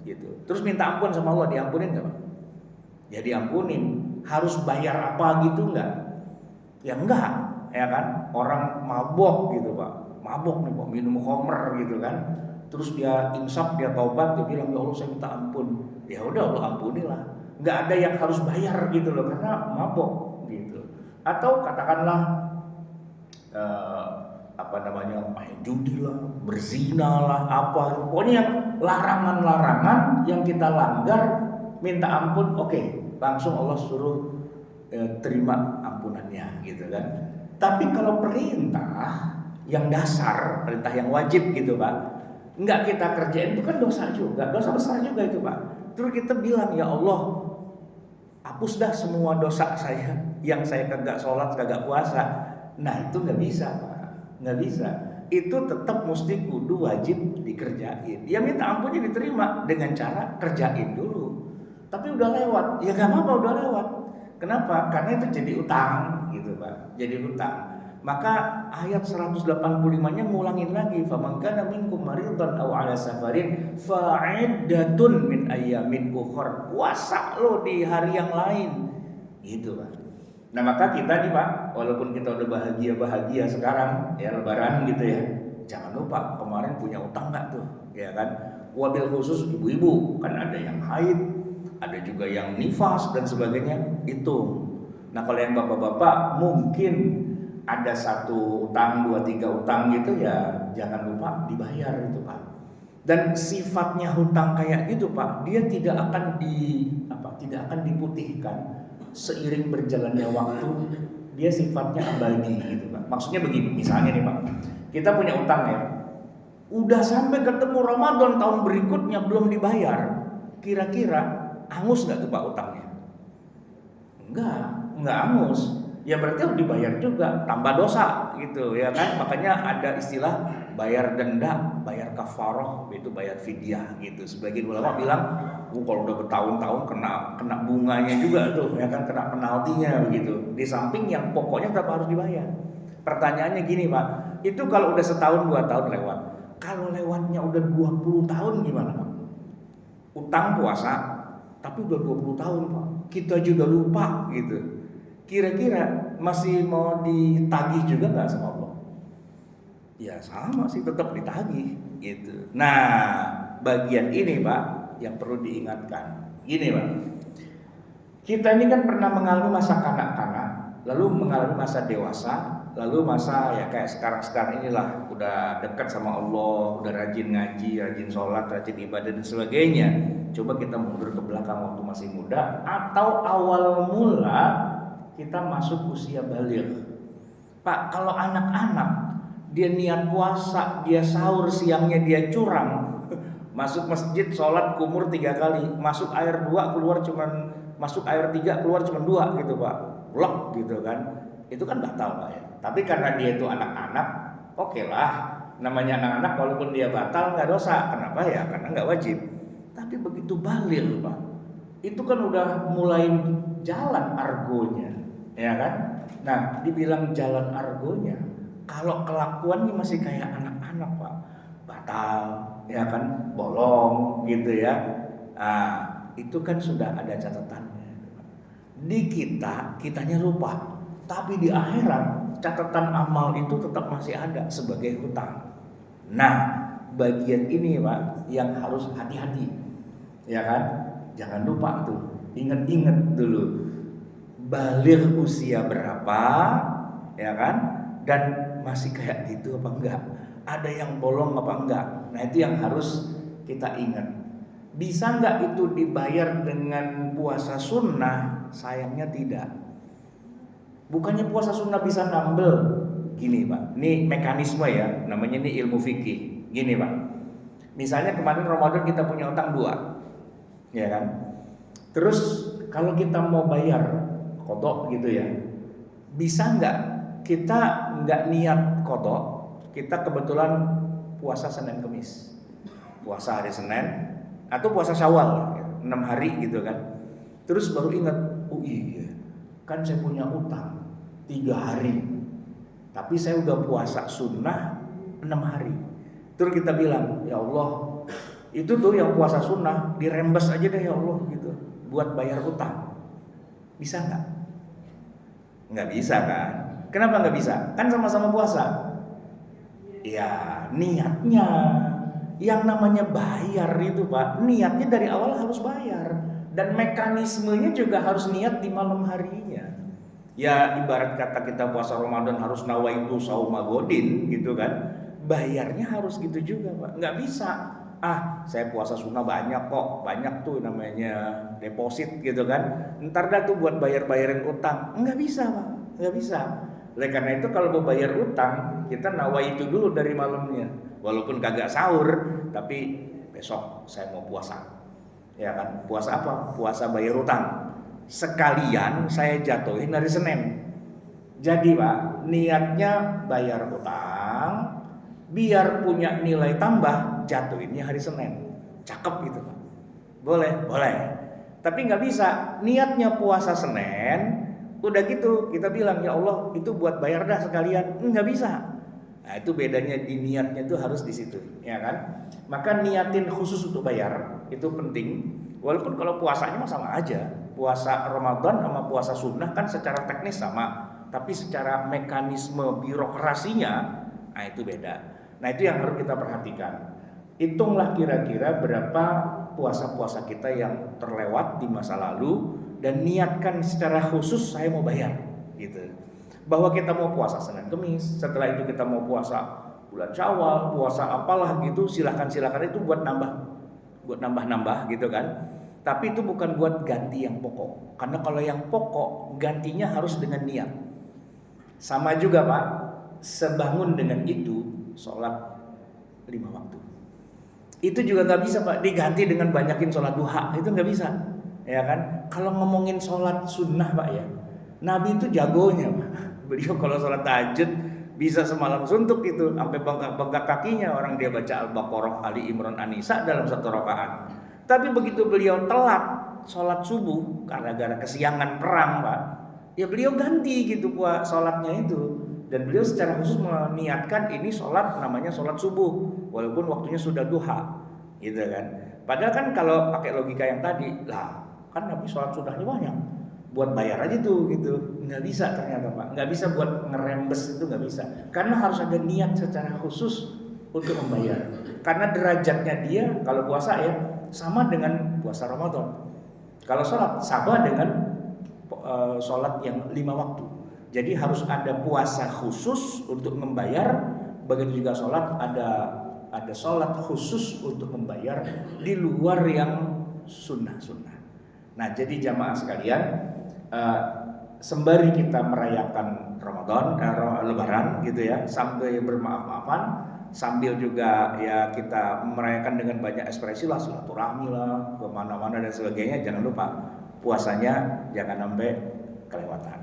gitu. Terus minta ampun sama Allah, diampunin nggak Pak? Ya diampunin. Harus bayar apa gitu nggak? Ya enggak, ya kan? Orang mabok gitu Pak, mabok nih Pak, minum khamr gitu kan. Terus dia insaf, dia taubat, dia bilang ya Allah saya minta ampun. Ya udah Allah ampunilah. Nggak ada yang harus bayar gitu loh, karena mabok gitu. Atau katakanlah main judi lah, berzina lah, apa. Pokoknya yang larangan-larangan yang kita langgar, minta ampun, oke, langsung Allah suruh terima ampunannya gitu kan. Tapi kalau perintah yang dasar, perintah yang wajib gitu Pak, nggak kita kerjain, itu kan dosa juga, dosa besar juga itu Pak. Terus kita bilang ya Allah, hapus dah semua dosa saya yang saya kagak sholat, kagak puasa. Nah itu nggak bisa Pak, nggak bisa. Itu tetap mesti kudu wajib dikerjain. Ya minta ampunnya diterima dengan cara kerjain dulu. Tapi udah lewat, ya nggak apa-apa udah lewat. Kenapa? Karena itu jadi utang gitu Pak, jadi utang. Maka ayat 185-nya ngulangin lagi, faman kana minkum maridhan aw ala safarin fa'iddatun min ayyamin ukhra. Puasa lo di hari yang lain. Gitu Pak. Nah, maka kita nih Pak, walaupun kita udah bahagia-bahagia sekarang ya lebaran gitu ya. Jangan lupa kemarin punya utang enggak tuh, ya kan? Wabil khusus ibu-ibu, kan ada yang haid, ada juga yang nifas dan sebagainya, itu. Nah kalau yang bapak-bapak mungkin ada 1 utang, 2, 3 utang gitu ya, jangan lupa dibayar itu Pak. Dan sifatnya hutang kayak gitu Pak, dia tidak akan diputihkan seiring berjalannya waktu, dia sifatnya abadi gitu Pak. Maksudnya begini, misalnya nih Pak, kita punya utang ya, udah sampai ketemu Ramadan tahun berikutnya belum dibayar, kira-kira angus nggak tuh Pak utangnya? Enggak angus. Ya berarti harus dibayar juga, tambah dosa gitu ya kan. Makanya ada istilah bayar denda, bayar kafaroh, itu bayar fidyah gitu. Sebagian ulama bilang, kalau udah bertahun-tahun kena bunganya juga tuh ya kan, kena penaltinya begitu. Di samping yang pokoknya tetap harus dibayar. Pertanyaannya gini Pak, itu kalau udah setahun 2 tahun lewat, kalau lewatnya udah 20 tahun gimana Pak? Utang puasa tapi udah 20 tahun Pak, kita juga lupa gitu. Kira-kira masih mau ditagih juga nggak sama Allah? Ya sama sih, tetap ditagih gitu. Nah bagian ini Pak yang perlu diingatkan. Gini Pak, kita ini kan pernah mengalami masa kanak-kanak, lalu mengalami masa dewasa, lalu masa ya kayak sekarang inilah udah dekat sama Allah, udah rajin ngaji, rajin sholat, rajin ibadah dan sebagainya. Coba kita mundur ke belakang waktu masih muda atau awal mula kita masuk usia baligh. Pak, kalau anak-anak dia niat puasa, dia sahur, siangnya dia curang, masuk masjid sholat kumur 3 kali, masuk air 2 keluar cuman, masuk air 3 keluar cuman 2 gitu Pak, blok gitu kan, itu kan batal Pak ya. Tapi karena dia itu anak-anak, oke lah, namanya anak-anak walaupun dia batal nggak dosa. Kenapa ya? Karena nggak wajib. Tapi begitu baligh Pak, itu kan udah mulai jalan argonya, ya kan? Nah, dibilang jalan argonya, kalau kelakuannya masih kayak anak-anak Pak, batal, ya kan, bolong gitu ya. Nah, itu kan sudah ada catatannya. Di kitanya lupa, tapi di akhirat catatan amal itu tetap masih ada sebagai hutang. Nah, bagian ini Pak yang harus hati-hati, ya kan? Jangan lupa tuh, ingat-ingat dulu baligh usia berapa, ya kan? Dan masih kayak gitu apa enggak? Ada yang bolong apa enggak? Nah, itu yang harus kita ingat. Bisa enggak itu dibayar dengan puasa sunnah? Sayangnya tidak. Bukannya puasa sunnah bisa nambel. Gini Pak, ini mekanisme ya, namanya ini ilmu fikih. Gini Pak, misalnya kemarin Ramadan kita punya utang 2, ya kan? Terus kalau kita mau bayar qadha gitu ya, bisa nggak kita nggak niat qadha, kita kebetulan puasa Senin Kemis, puasa hari Senin atau puasa Syawal 6 hari gitu kan, terus baru ingat, oh iya kan saya punya utang 3 hari, tapi saya udah puasa sunnah 6 hari. Terus kita bilang, ya Allah, itu tuh yang puasa sunnah dirembes aja deh ya Allah gitu, buat bayar utang. Bisa nggak? Nggak bisa kan? Kenapa nggak bisa? Kan sama-sama puasa. Ya niatnya, yang namanya bayar itu Pak, niatnya dari awal harus bayar, dan mekanismenya juga harus niat di malam harinya. Ya ibarat kata kita puasa Ramadan harus nawaitu sauma godin gitu kan, bayarnya harus gitu juga Pak. Nggak bisa, saya puasa sunnah banyak kok, banyak tuh namanya deposit gitu kan, ntar dah tuh buat bayar-bayarin utang. Nggak bisa Pak, nggak bisa. Oleh karena itu kalau mau bayar utang, kita nawaitu dulu dari malamnya, walaupun kagak sahur, tapi besok saya mau puasa, ya kan? Puasa apa? Puasa bayar utang. Sekalian saya jatuhin hari Senin. Jadi Pak, niatnya bayar utang, biar punya nilai tambah, jatuhinnya hari Senin. Cakep gitu Pak. Boleh, boleh. Tapi nggak bisa, niatnya puasa Senin, udah gitu kita bilang ya Allah itu buat bayar dah sekalian, nggak bisa. Nah itu bedanya di niatnya itu harus di situ, ya kan? Maka niatin khusus untuk bayar itu penting. Walaupun kalau puasanya mah sama aja, puasa Ramadan sama puasa sunnah kan secara teknis sama, tapi secara mekanisme birokrasinya, nah itu beda. Nah itu yang harus kita perhatikan. Hitunglah kira-kira berapa puasa-puasa kita yang terlewat di masa lalu, dan niatkan secara khusus saya mau bayar gitu. Bahwa kita mau puasa Senin Kemis, setelah itu kita mau puasa bulan Syawal, puasa apalah gitu, silakan itu buat nambah gitu kan. Tapi itu bukan buat ganti yang pokok. Karena kalau yang pokok gantinya harus dengan niat. Sama juga Pak, sebangun dengan itu sholat 5 waktu. Itu juga nggak bisa Pak diganti dengan banyakin sholat duha, itu nggak bisa, ya kan? Kalau ngomongin sholat sunnah Pak ya, Nabi itu jagonya Pak. Beliau kalau sholat tahajud bisa semalam suntuk itu, sampai bengkak kakinya orang dia baca Al-Baqarah, Ali Imran, An-Nisa dalam 1 rakaat. Tapi begitu beliau telat sholat subuh karena gara kesiangan perang Pak, ya beliau ganti gitu sholatnya itu. Dan beliau secara khusus meniatkan ini sholat namanya sholat subuh, walaupun waktunya sudah duha, gitu kan. Padahal kan kalau pakai logika yang tadi, lah kan Nabi sholat sunnahnya banyak, buat bayar aja tuh gitu. Nggak bisa ternyata Pak, nggak bisa buat ngerembes, itu nggak bisa. Karena harus ada niat secara khusus untuk membayar. Karena derajatnya dia kalau puasa ya sama dengan puasa Ramadan. Kalau sholat sama dengan sholat yang 5 waktu. Jadi harus ada puasa khusus untuk membayar, begitu juga sholat ada sholat khusus untuk membayar di luar yang sunnah. Nah jadi jamaah sekalian, sembari kita merayakan Ramadan, Lebaran gitu ya, sambil bermaaf-maafan, sambil juga ya kita merayakan dengan banyak ekspresi lah, silaturahmi lah, kemana-mana dan sebagainya. Jangan lupa puasanya jangan sampai kelewatan.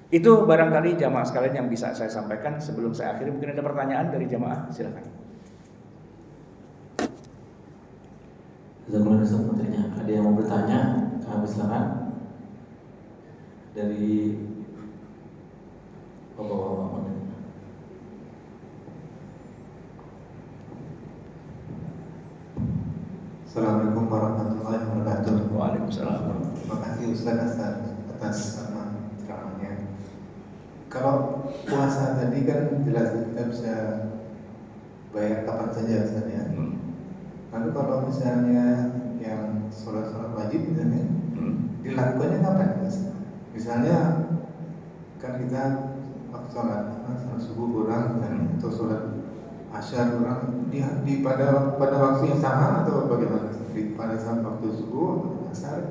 Itu barangkali jamaah sekalian yang bisa saya sampaikan. Sebelum saya akhiri, mungkin ada pertanyaan dari jamaah, silakan. Ada yang mau bertanya? Kami silakan. Dari Bapak-bapak. Assalamualaikum warahmatullahi wabarakatuh. Waalaikumsalam. Terima kasih Ustaz atas ceramahnya. Kalau puasa tadi kan jelas kita bisa bayar kapan saja Ustaz ya. Lalu kalau misalnya yang sholat wajib misalnya dilakukannya kapan Ustaz? Misalnya kan kita waktu sholat subuh kurang atau sholat asyar kurang pada waktu yang sama atau bagaimana? Pada saat waktu subuh, asar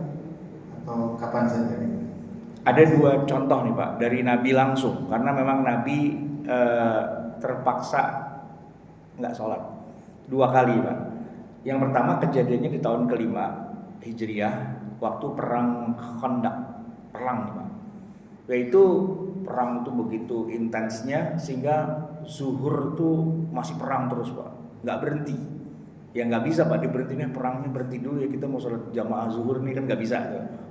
atau kapan saja? Ada dua contoh nih Pak dari Nabi langsung, karena memang Nabi terpaksa nggak sholat 2 kali Pak. Yang pertama kejadiannya di tahun ke-5 Hijriah waktu perang Khandaq, perang nih Pak. Yaitu perang itu begitu intensnya sehingga zuhur tuh masih perang terus Pak, nggak berhenti. Ya nggak bisa Pak diberhentiin, perangnya berhenti dulu ya, kita mau sholat jamaah zuhur nih kan nggak bisa.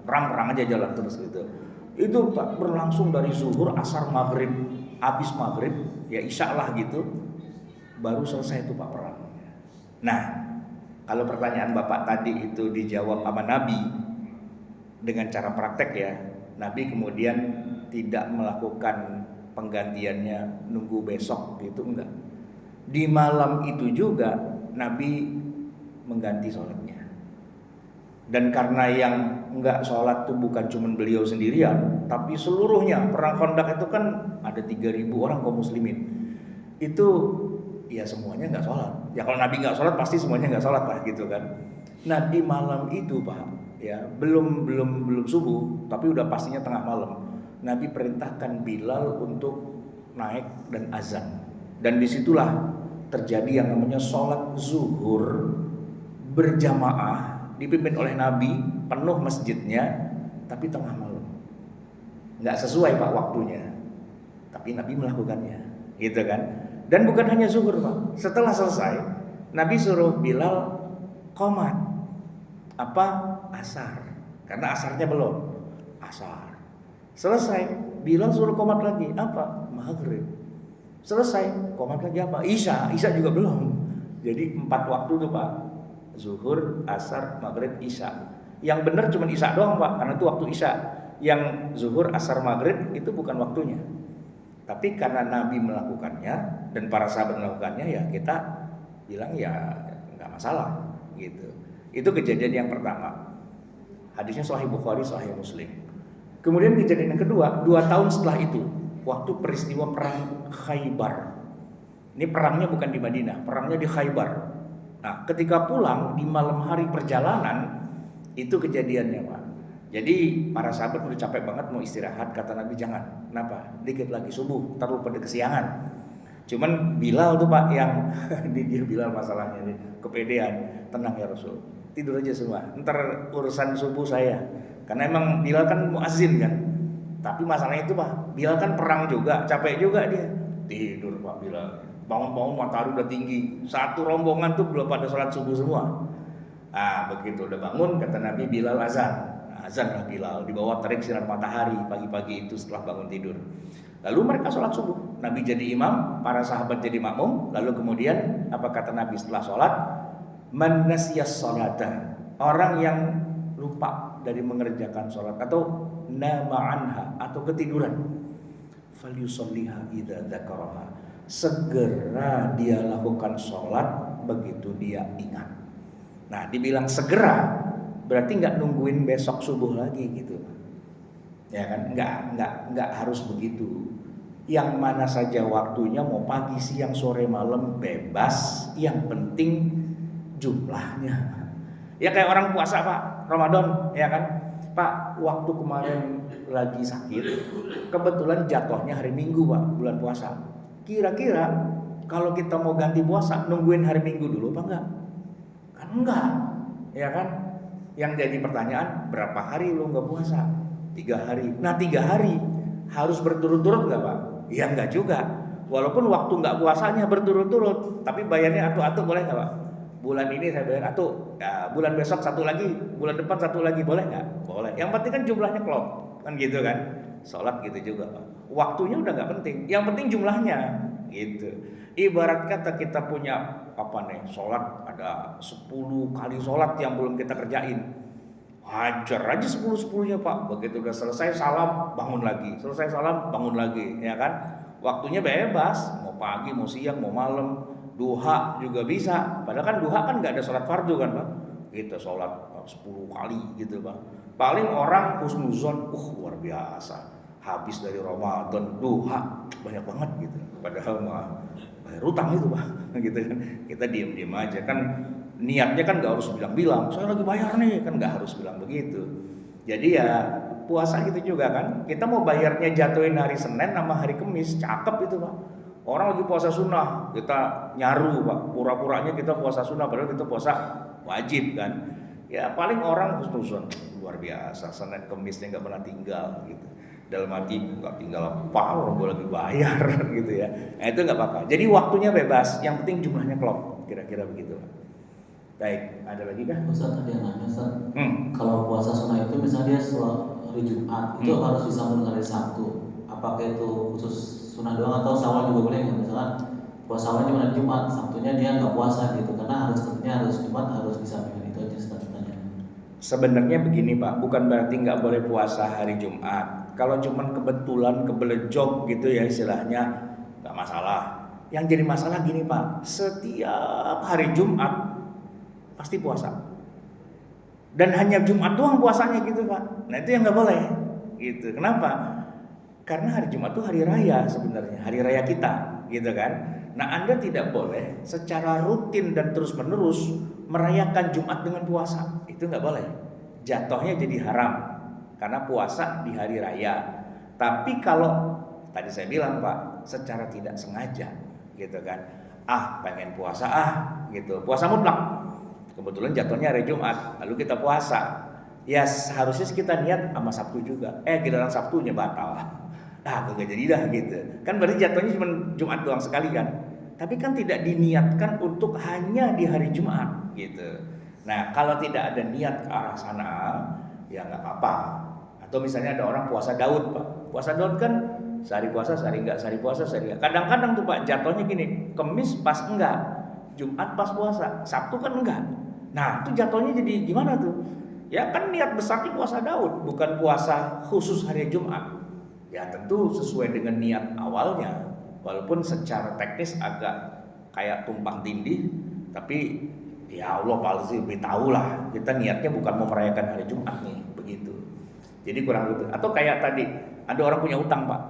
Perang aja jalan terus gitu. Itu Pak berlangsung dari zuhur, asar, maghrib, habis maghrib ya isya lah gitu, baru selesai itu Pak perang. Nah kalau pertanyaan Bapak tadi itu dijawab sama Nabi dengan cara praktek ya, Nabi kemudian tidak melakukan penggantiannya nunggu besok gitu, enggak. Di malam itu juga Nabi mengganti sholatnya. Dan karena yang enggak sholat itu bukan cuma beliau sendirian, tapi seluruhnya. Perang Khandaq itu kan ada 3.000 orang kaum muslimin. Itu ya semuanya enggak sholat. Ya kalau Nabi enggak sholat pasti semuanya enggak sholat lah gitu kan. Nah di malam itu Pak, ya belum subuh, tapi udah pastinya tengah malam. Nabi perintahkan Bilal untuk naik dan azan. Dan disitulah terjadi yang namanya sholat zuhur berjamaah dipimpin oleh Nabi, penuh masjidnya, tapi tengah malam. Nggak sesuai Pak waktunya, tapi Nabi melakukannya, gitu kan? Dan bukan hanya zuhur Pak. Setelah selesai, Nabi suruh Bilal qomat, asar, karena asarnya belum, asar. Selesai, Bilal suruh qomat lagi, maghrib. Selesai, qomat lagi isya juga belum. Jadi 4 waktu tuh Pak, zuhur, asar, maghrib, isya. Yang benar cuma isya doang Pak, karena itu waktu isya. Yang zuhur, asar, maghrib itu bukan waktunya. Tapi karena Nabi melakukannya dan para sahabat melakukannya, ya kita bilang ya nggak masalah gitu. Itu kejadian yang pertama. Hadisnya Sahih Bukhari, Sahih Muslim. Kemudian kejadian yang kedua, 2 tahun setelah itu, waktu peristiwa perang Khaybar. Ini perangnya bukan di Madinah, perangnya di Khaybar. Nah, ketika pulang di malam hari perjalanan, itu kejadiannya Pak. Jadi para sahabat udah capek banget mau istirahat, kata Nabi jangan. Kenapa? Dikit lagi subuh, ntar lu pada kesiangan. Cuman Bilal tuh Pak yang dia Bilal masalahnya nih, kepedean. Tenang ya Rasul, tidur aja semua, ntar urusan subuh saya. Karena emang Bilal kan muazzin kan. Tapi masalahnya itu Pak, Bilal kan perang juga, capek juga dia. Tidur Pak Bilal. Bangun-bangun matahari udah tinggi. Satu rombongan tuh belum pada sholat subuh semua. Begitu udah bangun kata Nabi, Bilal azan. Azan lah Bilal, di bawah terik sinar matahari pagi-pagi itu setelah bangun tidur. Lalu mereka sholat subuh. Nabi jadi imam, para sahabat jadi makmum. Lalu kemudian apa kata Nabi setelah sholat? Man nasiyas sholata, orang yang lupa dari mengerjakan sholat atau nama anha atau ketiduran, falyusalliha idza dzakaraha, segera dia lakukan sholat begitu dia ingat. Nah dibilang segera berarti nggak nungguin besok subuh lagi gitu, ya kan? Nggak harus begitu. Yang mana saja waktunya, mau pagi, siang, sore, malam, bebas. Yang penting jumlahnya. Ya kayak orang puasa Pak, Ramadan, ya kan? Pak, waktu kemarin lagi sakit, kebetulan jatuhnya hari Minggu Pak, bulan puasa. Kira-kira kalau kita mau ganti puasa, nungguin hari Minggu dulu apa enggak? Kan enggak, ya kan? Yang jadi pertanyaan, berapa hari lu enggak puasa? 3 hari. Nah 3 hari harus berturut-turut enggak Pak? Ya enggak juga. Walaupun waktu enggak puasanya berturut-turut, tapi bayarnya atu-atu boleh enggak Pak? Bulan ini saya bayar atu, ya, bulan besok satu lagi, bulan depan satu lagi, boleh nggak? Boleh. Yang penting kan jumlahnya klop, kan gitu kan? Sholat gitu juga Pak. Waktunya udah nggak penting, yang penting jumlahnya, gitu. Ibarat kata kita punya apa nih? Sholat ada 10 kali sholat yang belum kita kerjain. Hajar aja 10-10-nya Pak. Begitu udah selesai salam bangun lagi, selesai salam bangun lagi, ya kan? Waktunya bebas, mau pagi, mau siang, mau malam. Duha juga bisa, padahal kan duha kan nggak ada sholat fardu kan Pak, kita sholat 10 kali gitu Pak. Paling orang husnuzon, luar biasa, habis dari Ramadan duha banyak banget gitu, padahal mah bayar utang itu Pak, gitu kan. Kita diem aja kan, niatnya kan nggak harus bilang saya lagi bayar nih, kan nggak harus bilang begitu. Jadi ya puasa gitu juga kan, kita mau bayarnya jatuhin hari Senin sama hari Kamis, cakep itu Pak. Orang lagi puasa sunnah, kita nyaru Pak, pura-puranya kita puasa sunnah padahal kita puasa wajib kan. Ya paling orang husnuzon, luar biasa, Senin Kemisnya nggak pernah tinggal gitu. Dalam hati nggak tinggal apa, orang gue lagi bayar gitu ya. Nah itu nggak apa-apa. Jadi waktunya bebas, yang penting jumlahnya klop, kira-kira begitu. Baik, ada lagi kah? Ustaz tadi yang nanya Ustaz, kalau puasa sunnah itu misalnya dia hari Jumat, itu harus disambung dengan hari Sabtu. Apakah itu khusus sunnah doang atau Syawal juga boleh nggak? Misalkan puasa Syawal cuma hari Jumat, Sabtunya dia nggak puasa gitu, karena harus Jumat harus disambungin, itu aja Ustaz pertanyaannya. Sebenarnya begini Pak, bukan berarti nggak boleh puasa hari Jumat. Kalau cuman kebetulan kebelejok gitu ya istilahnya, nggak masalah. Yang jadi masalah gini Pak, setiap hari Jumat pasti puasa, dan hanya Jumat doang puasanya gitu Pak. Nah itu yang nggak boleh gitu. Kenapa? Karena hari Jumat itu hari raya sebenarnya, hari raya kita gitu kan. Nah Anda tidak boleh secara rutin dan terus menerus merayakan Jumat dengan puasa, itu nggak boleh. Jatuhnya jadi haram karena puasa di hari raya. Tapi kalau tadi saya bilang Pak, secara tidak sengaja gitu kan, pengen puasa gitu, puasa mutlak, kebetulan jatuhnya hari Jumat, lalu kita puasa, ya seharusnya kita niat sama Sabtu juga, giliran Sabtunya batal. Kagak jadi dah gitu. Kan berarti jatuhnya cuma Jumat doang sekali kan. Tapi kan tidak diniatkan untuk hanya di hari Jumat gitu. Nah kalau tidak ada niat ke arah sana, ya nggak apa-apa. Atau misalnya ada orang puasa Daud Pak. Puasa Daud kan sehari puasa, sehari enggak, sehari puasa, sehari enggak. Kadang-kadang tuh Pak jatuhnya gini, Kamis pas enggak, Jumat pas puasa, Sabtu kan enggak. Nah itu jatuhnya jadi gimana tuh? Ya kan niat besarnya puasa Daud, bukan puasa khusus hari Jumat. Ya tentu sesuai dengan niat awalnya, walaupun secara teknis agak kayak tumpang tindih, tapi ya Allah pasti lebih tahu lah. Kita niatnya bukan mau merayakan hari Jumat nih, begitu. Jadi kurang lebih. Atau kayak tadi ada orang punya utang Pak,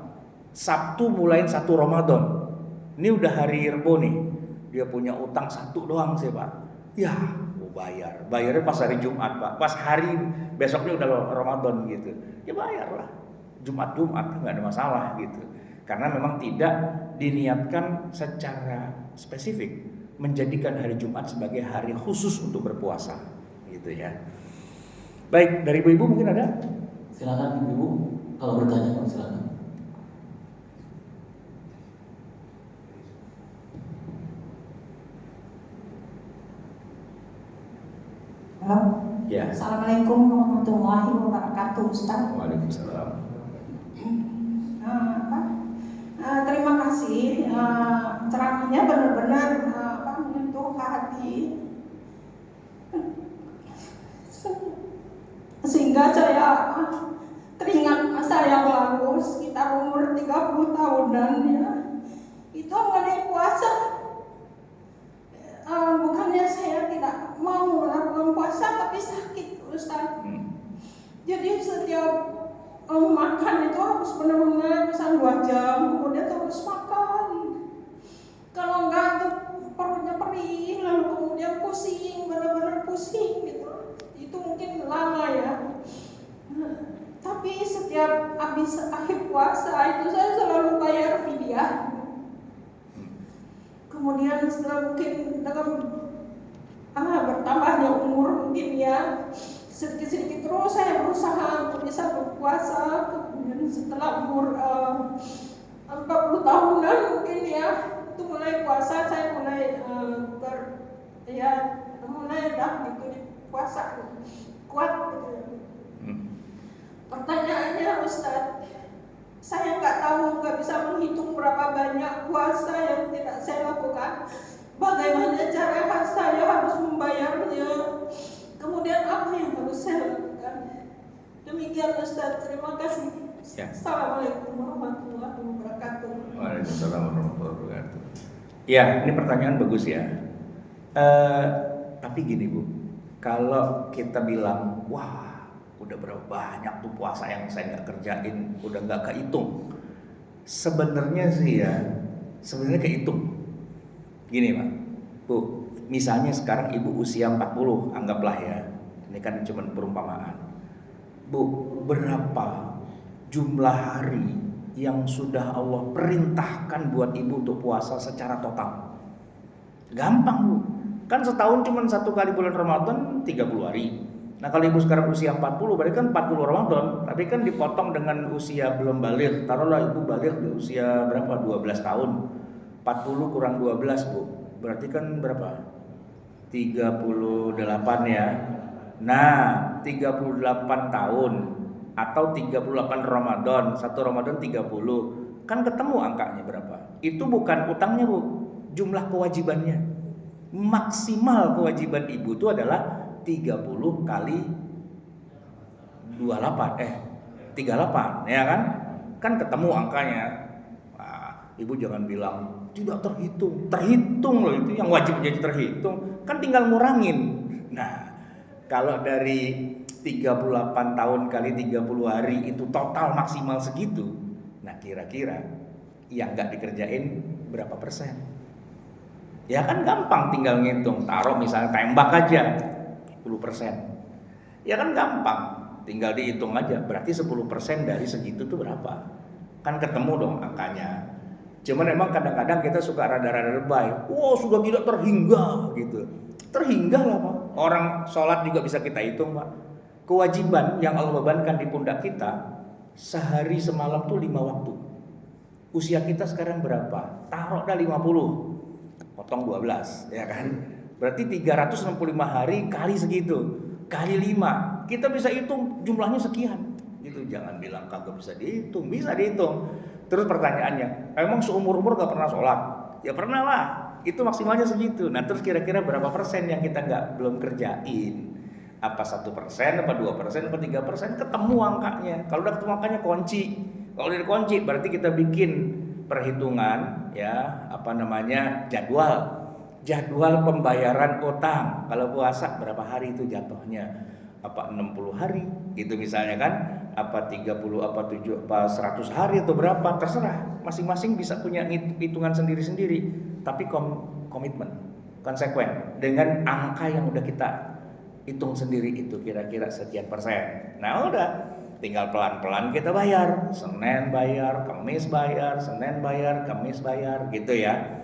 Sabtu mulain 1 Ramadan, ini udah hari Rebo nih, dia punya utang 1 doang sih Pak. Ya mau bayarnya pas hari Jumat Pak, pas hari besoknya udah Ramadan gitu, ya bayar lah. Jumat nggak ada masalah gitu, karena memang tidak diniatkan secara spesifik menjadikan hari Jumat sebagai hari khusus untuk berpuasa gitu ya. Baik, dari ibu-ibu mungkin ada? Silakan ibu, kalau bertanya silakan. Halo. Ya. Assalamualaikum warahmatullahi wabarakatuh Ustaz. Waalaikumsalam. Terima kasih, ceramahnya benar-benar menyentuh hati, sehingga saya teringat masa yang lalu sekitar umur 30 tahunan ya, itu mengenai puasa. Bukannya saya tidak mau melakukan puasa, tapi sakit Ustaz. Jadi setiap makan itu harus benar-benar misal 2 jam, kemudian terus makan. Kalau enggak itu perutnya perih, lalu kemudian pusing, benar-benar pusing gitu. Itu itu mungkin lama ya. Tapi setiap habis akhir puasa itu saya selalu bayar fidyah. Kemudian setelah mungkin dengan bertambahnya umur mungkin ya sedikit-sedikit terus saya berusaha untuk bisa berpuasa. Kemudian setelah umur 40 tahunan mungkin ya itu mulai puasa, saya mulai mulai dah gitu di puasa kuat gitu. Pertanyaannya Ustadz, saya nggak bisa menghitung berapa banyak puasa yang tidak saya lakukan. Bagaimana cara saya harus membayarnya? Kemudian apa yang harus saya lakukan? Demikian Ustadz, terima kasih. Ya. Assalamualaikum warahmatullahi wabarakatuh. Waalaikumsalam warahmatullahi wabarakatuh. Ya, ini pertanyaan bagus ya. Tapi gini Bu, kalau kita bilang, wah udah berapa banyak tuh puasa yang saya nggak kerjain, udah nggak kehitung. Sebenarnya sih ya, sebenarnya kehitung. Gini Pak, Bu, misalnya sekarang Ibu usia 40, anggaplah ya, ini kan cuma perumpamaan. Bu, berapa jumlah hari yang sudah Allah perintahkan buat Ibu untuk puasa secara total? Gampang Bu, kan setahun cuma 1 kali bulan Ramadan 30 hari. Nah kalau Ibu sekarang usia 40, berarti kan 40 Ramadan, tapi kan dipotong dengan usia belum balik. Taruhlah Ibu balik di usia berapa? 12 tahun. 40 kurang 12 Bu, berarti kan berapa? 38 ya. Nah 38 tahun atau 38 Ramadan, 1 Ramadan 30, kan ketemu angkanya berapa? Itu bukan utangnya Bu, jumlah kewajibannya. Maksimal kewajiban Ibu itu adalah 30 kali 38 ya kan? Kan ketemu angkanya. Nah, Ibu jangan bilang tidak terhitung loh, itu yang wajib jadi terhitung. Kan tinggal ngurangin. Nah, kalau dari 38 tahun kali 30 hari itu total maksimal segitu. Nah, kira-kira yang nggak dikerjain berapa persen? Ya kan gampang tinggal ngitung. Taruh misalnya tembak aja 10%. Ya kan gampang, tinggal dihitung aja. Berarti 10% dari segitu tuh berapa? Kan ketemu dong angkanya. Cuman emang kadang-kadang kita suka rada-rada lebay. Wow, sudah tidak terhingga gitu. Terhingga lah Pak. Orang sholat juga bisa kita hitung Pak. Kewajiban yang Allah bebankan di pundak kita sehari semalam tuh 5 waktu. Usia kita sekarang berapa? Taruh dah 50, potong 12 ya kan. Berarti 365 hari kali segitu, kali 5. Kita bisa hitung jumlahnya sekian. Gitu, jangan bilang kagak bisa dihitung, bisa dihitung. Terus pertanyaannya, emang seumur-umur gak pernah sholat? Ya pernah lah, itu maksimalnya segitu. Nah terus kira-kira berapa persen yang kita belum kerjain? Apa 1%, apa 2%, apa 3%? Ketemu angkanya. Kalau udah ketemu angkanya kunci. Kalau udah kunci berarti kita bikin perhitungan ya, jadwal pembayaran utang. Kalau puasa berapa hari itu jatuhnya? Apa 60 hari gitu misalnya kan? Apa 30, apa 7, apa 100 hari atau berapa? Terserah. Masing-masing bisa punya hitungan sendiri-sendiri. Tapi komitmen, konsekuen dengan angka yang udah kita hitung sendiri itu kira-kira sekian persen. Nah udah, tinggal pelan-pelan kita bayar. Senin bayar, Kamis bayar, Senin bayar, Kamis bayar gitu ya.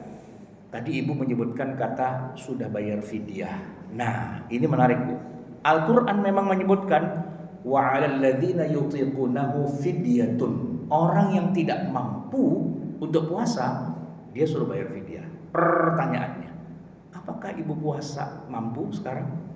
Tadi Ibu menyebutkan kata sudah bayar fidyah. Nah, ini menarik Bu. Al-Quran memang menyebutkan wa 'alal ladzina yutiqunahu fidyatun. Orang yang tidak mampu untuk puasa, dia suruh bayar fidyah. Pertanyaannya, apakah Ibu puasa mampu sekarang?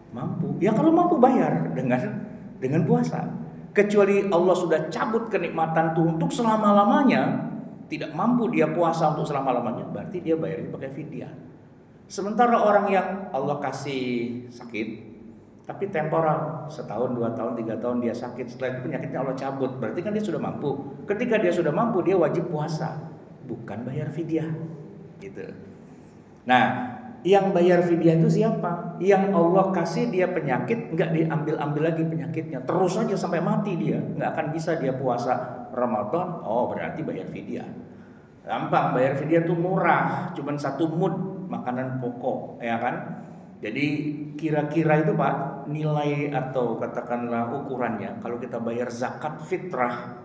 Mampu. Ya kalau mampu bayar dengan puasa. Kecuali Allah sudah cabut kenikmatan itu untuk selama-lamanya, tidak mampu dia puasa untuk selama-lamanya, berarti dia bayarnya pakai fidyah. Sementara orang yang Allah kasih sakit, tapi temporal, setahun, 2 tahun, 3 tahun dia sakit, setelah itu penyakitnya Allah cabut, berarti kan dia sudah mampu. Ketika dia sudah mampu, dia wajib puasa, bukan bayar fidyah, gitu. Nah, yang bayar fidyah itu siapa? Yang Allah kasih dia penyakit, nggak diambil-ambil lagi penyakitnya, terus aja sampai mati dia, nggak akan bisa dia puasa Ramadan. Oh berarti bayar fidyah. Gampang, bayar fidyah itu murah, cuman 1 mud makanan pokok, ya kan? Jadi kira-kira itu Pak, nilai atau katakanlah ukurannya, kalau kita bayar zakat fitrah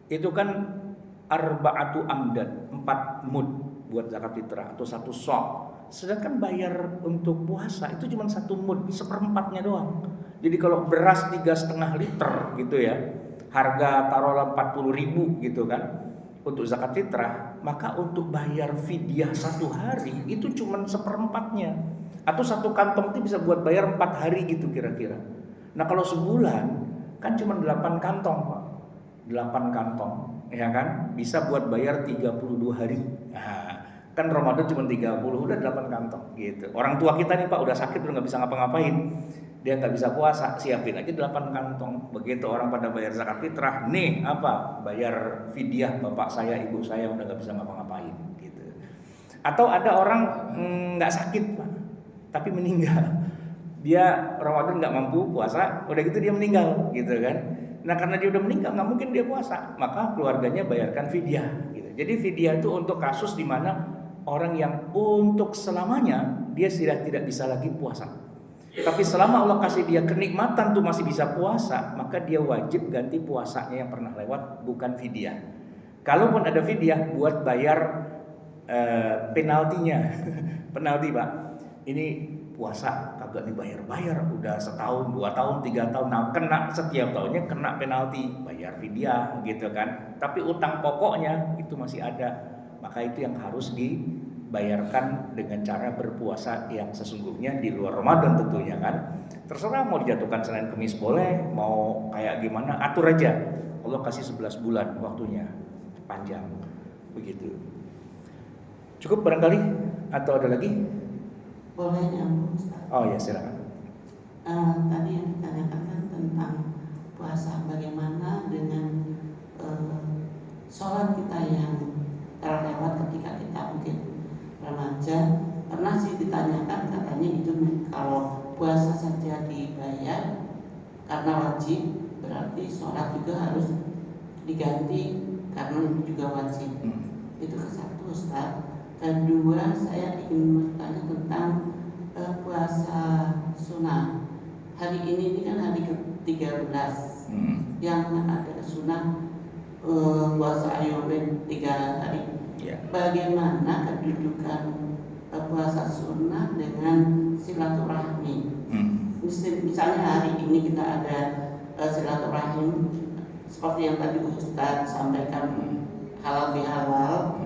itu kan arba'atu amdad, 4 mud buat zakat fitrah atau 1 sok. Sedangkan bayar untuk puasa itu cuma 1 mud, 1/4-nya doang. Jadi kalau beras 3,5 liter gitu ya, harga taruhlah 40.000 gitu kan untuk zakat fitrah, maka untuk bayar fidyah 1 hari itu cuma 1/4-nya. Atau 1 kantong itu bisa buat bayar 4 hari gitu kira-kira. Nah kalau sebulan kan cuma 8 kantong Pak, 8 kantong ya kan, bisa buat bayar 32 hari. Nah, kan Ramadan cuma 30, udah 8 kantong gitu. Orang tua kita nih Pak udah sakit, udah gak bisa ngapa-ngapain, dia gak bisa puasa, siapin aja 8 kantong. Begitu orang pada bayar zakat fitrah, nih apa, bayar fidyah bapak saya, ibu saya udah gak bisa ngapa-ngapain gitu. Atau ada orang gak sakit Pak, tapi meninggal, dia Ramadan gak mampu puasa, udah gitu dia meninggal gitu kan. Nah karena dia udah meninggal nggak mungkin dia puasa, maka keluarganya bayarkan fidyah gitu. Jadi fidyah itu untuk kasus di mana orang yang untuk selamanya dia sudah tidak bisa lagi puasa. Tapi selama Allah kasih dia kenikmatan tuh masih bisa puasa, maka dia wajib ganti puasanya yang pernah lewat, bukan fidyah. Kalaupun ada fidyah buat bayar penaltinya, penalti Pak. Ini puasa kagak dibayar-bayar udah 1 tahun, 2 tahun, 3 tahun, nah kena setiap tahunnya kena penalti, bayar fidyah gitu kan. Tapi utang pokoknya itu masih ada, maka itu yang harus dibayarkan dengan cara berpuasa yang sesungguhnya di luar Ramadan tentunya kan. Terserah mau dijatuhkan Senin Kemis boleh, mau kayak gimana atur aja. Allah kasih 11 bulan waktunya panjang begitu. Cukup barangkali atau ada lagi? Boleh nyambung Ustaz? Oh ya silakan. Tadi yang ditanyakan kan tentang puasa, bagaimana dengan sholat kita yang terlewat ketika kita mungkin remaja. Pernah sih ditanyakan, katanya itu kalau puasa saja dibayar karena wajib, berarti sholat juga harus diganti karena itu juga wajib. Itu ke satu Ustaz. Kedua, saya ingin bertanya tentang puasa sunnah. Hari ini kan hari ke-13 yang ada sunnah puasa Ayyubin 3 hari. Bagaimana kedudukan puasa sunnah dengan silaturahmi? Misalnya hari ini kita ada silaturahim seperti yang tadi Ustaz sampaikan, halal bihalal.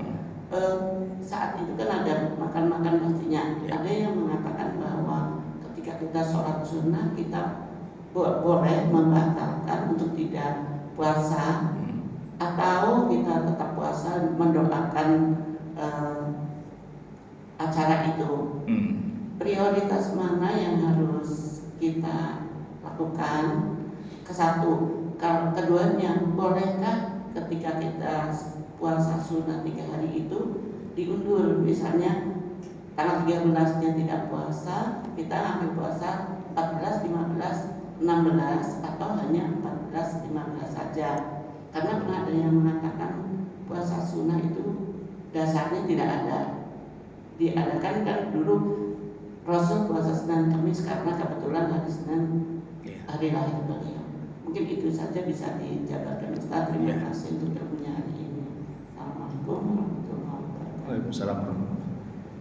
Saat itu kan ada makan-makan pastinya. Ada yang mengatakan bahwa ketika kita sholat sunnah kita boleh membatalkan untuk tidak puasa, atau kita tetap puasa mendoakan acara itu. Prioritas mana yang harus kita lakukan? Kesatu, kalau keduanya, bolehkah ketika kita puasa sunnah 3 hari itu diundur, misalnya tanggal 13-nya tidak puasa, kita ambil puasa 14, 15, 16 atau hanya 14, 15 saja. Karena pernah ada yang mengatakan puasa sunnah itu dasarnya tidak ada, diadakan kan dulu Rasul puasa Senin Kamis karena kebetulan hari Senin hari lahir beliau. Mungkin itu saja bisa dijabarkan Ustaz. Terima kasih untuk ilmunya hari ini. Waalaikumsalam.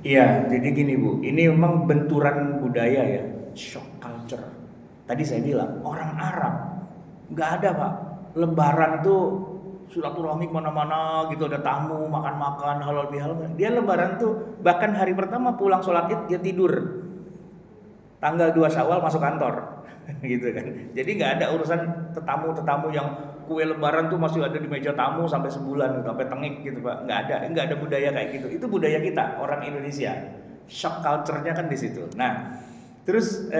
Iya, jadi gini Bu, ini memang benturan budaya ya, shock culture. Tadi saya bilang orang Arab nggak ada Pak, Lebaran tuh silaturahmi kemana-mana gitu, ada tamu, makan-makan, halal bihalal. Dia Lebaran tuh bahkan hari pertama pulang sholat Id dia tidur, tanggal 2 Syawal masuk kantor. Gitu kan. Jadi nggak ada urusan tetamu yang kue Lebaran tuh masih ada di meja tamu sampai sebulan, sampai tengik gitu Pak. Nggak ada budaya kayak gitu. Itu budaya kita orang Indonesia. Shock culture-nya kan di situ. Nah, terus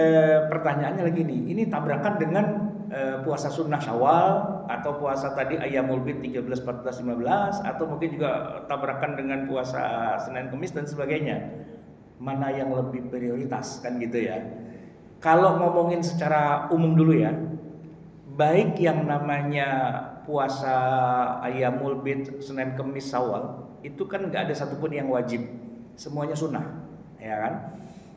pertanyaannya lagi nih, ini tabrakan dengan puasa sunnah Syawal atau puasa tadi Ayyamul Bid 13, 14, 15 atau mungkin juga tabrakan dengan puasa Senin Kemis dan sebagainya. Mana yang lebih prioritas kan gitu ya. Kalau ngomongin secara umum dulu ya, baik yang namanya puasa Ayyamul Bid, Senin Kemis, Syawal, itu kan nggak ada satupun yang wajib, semuanya sunnah, ya kan?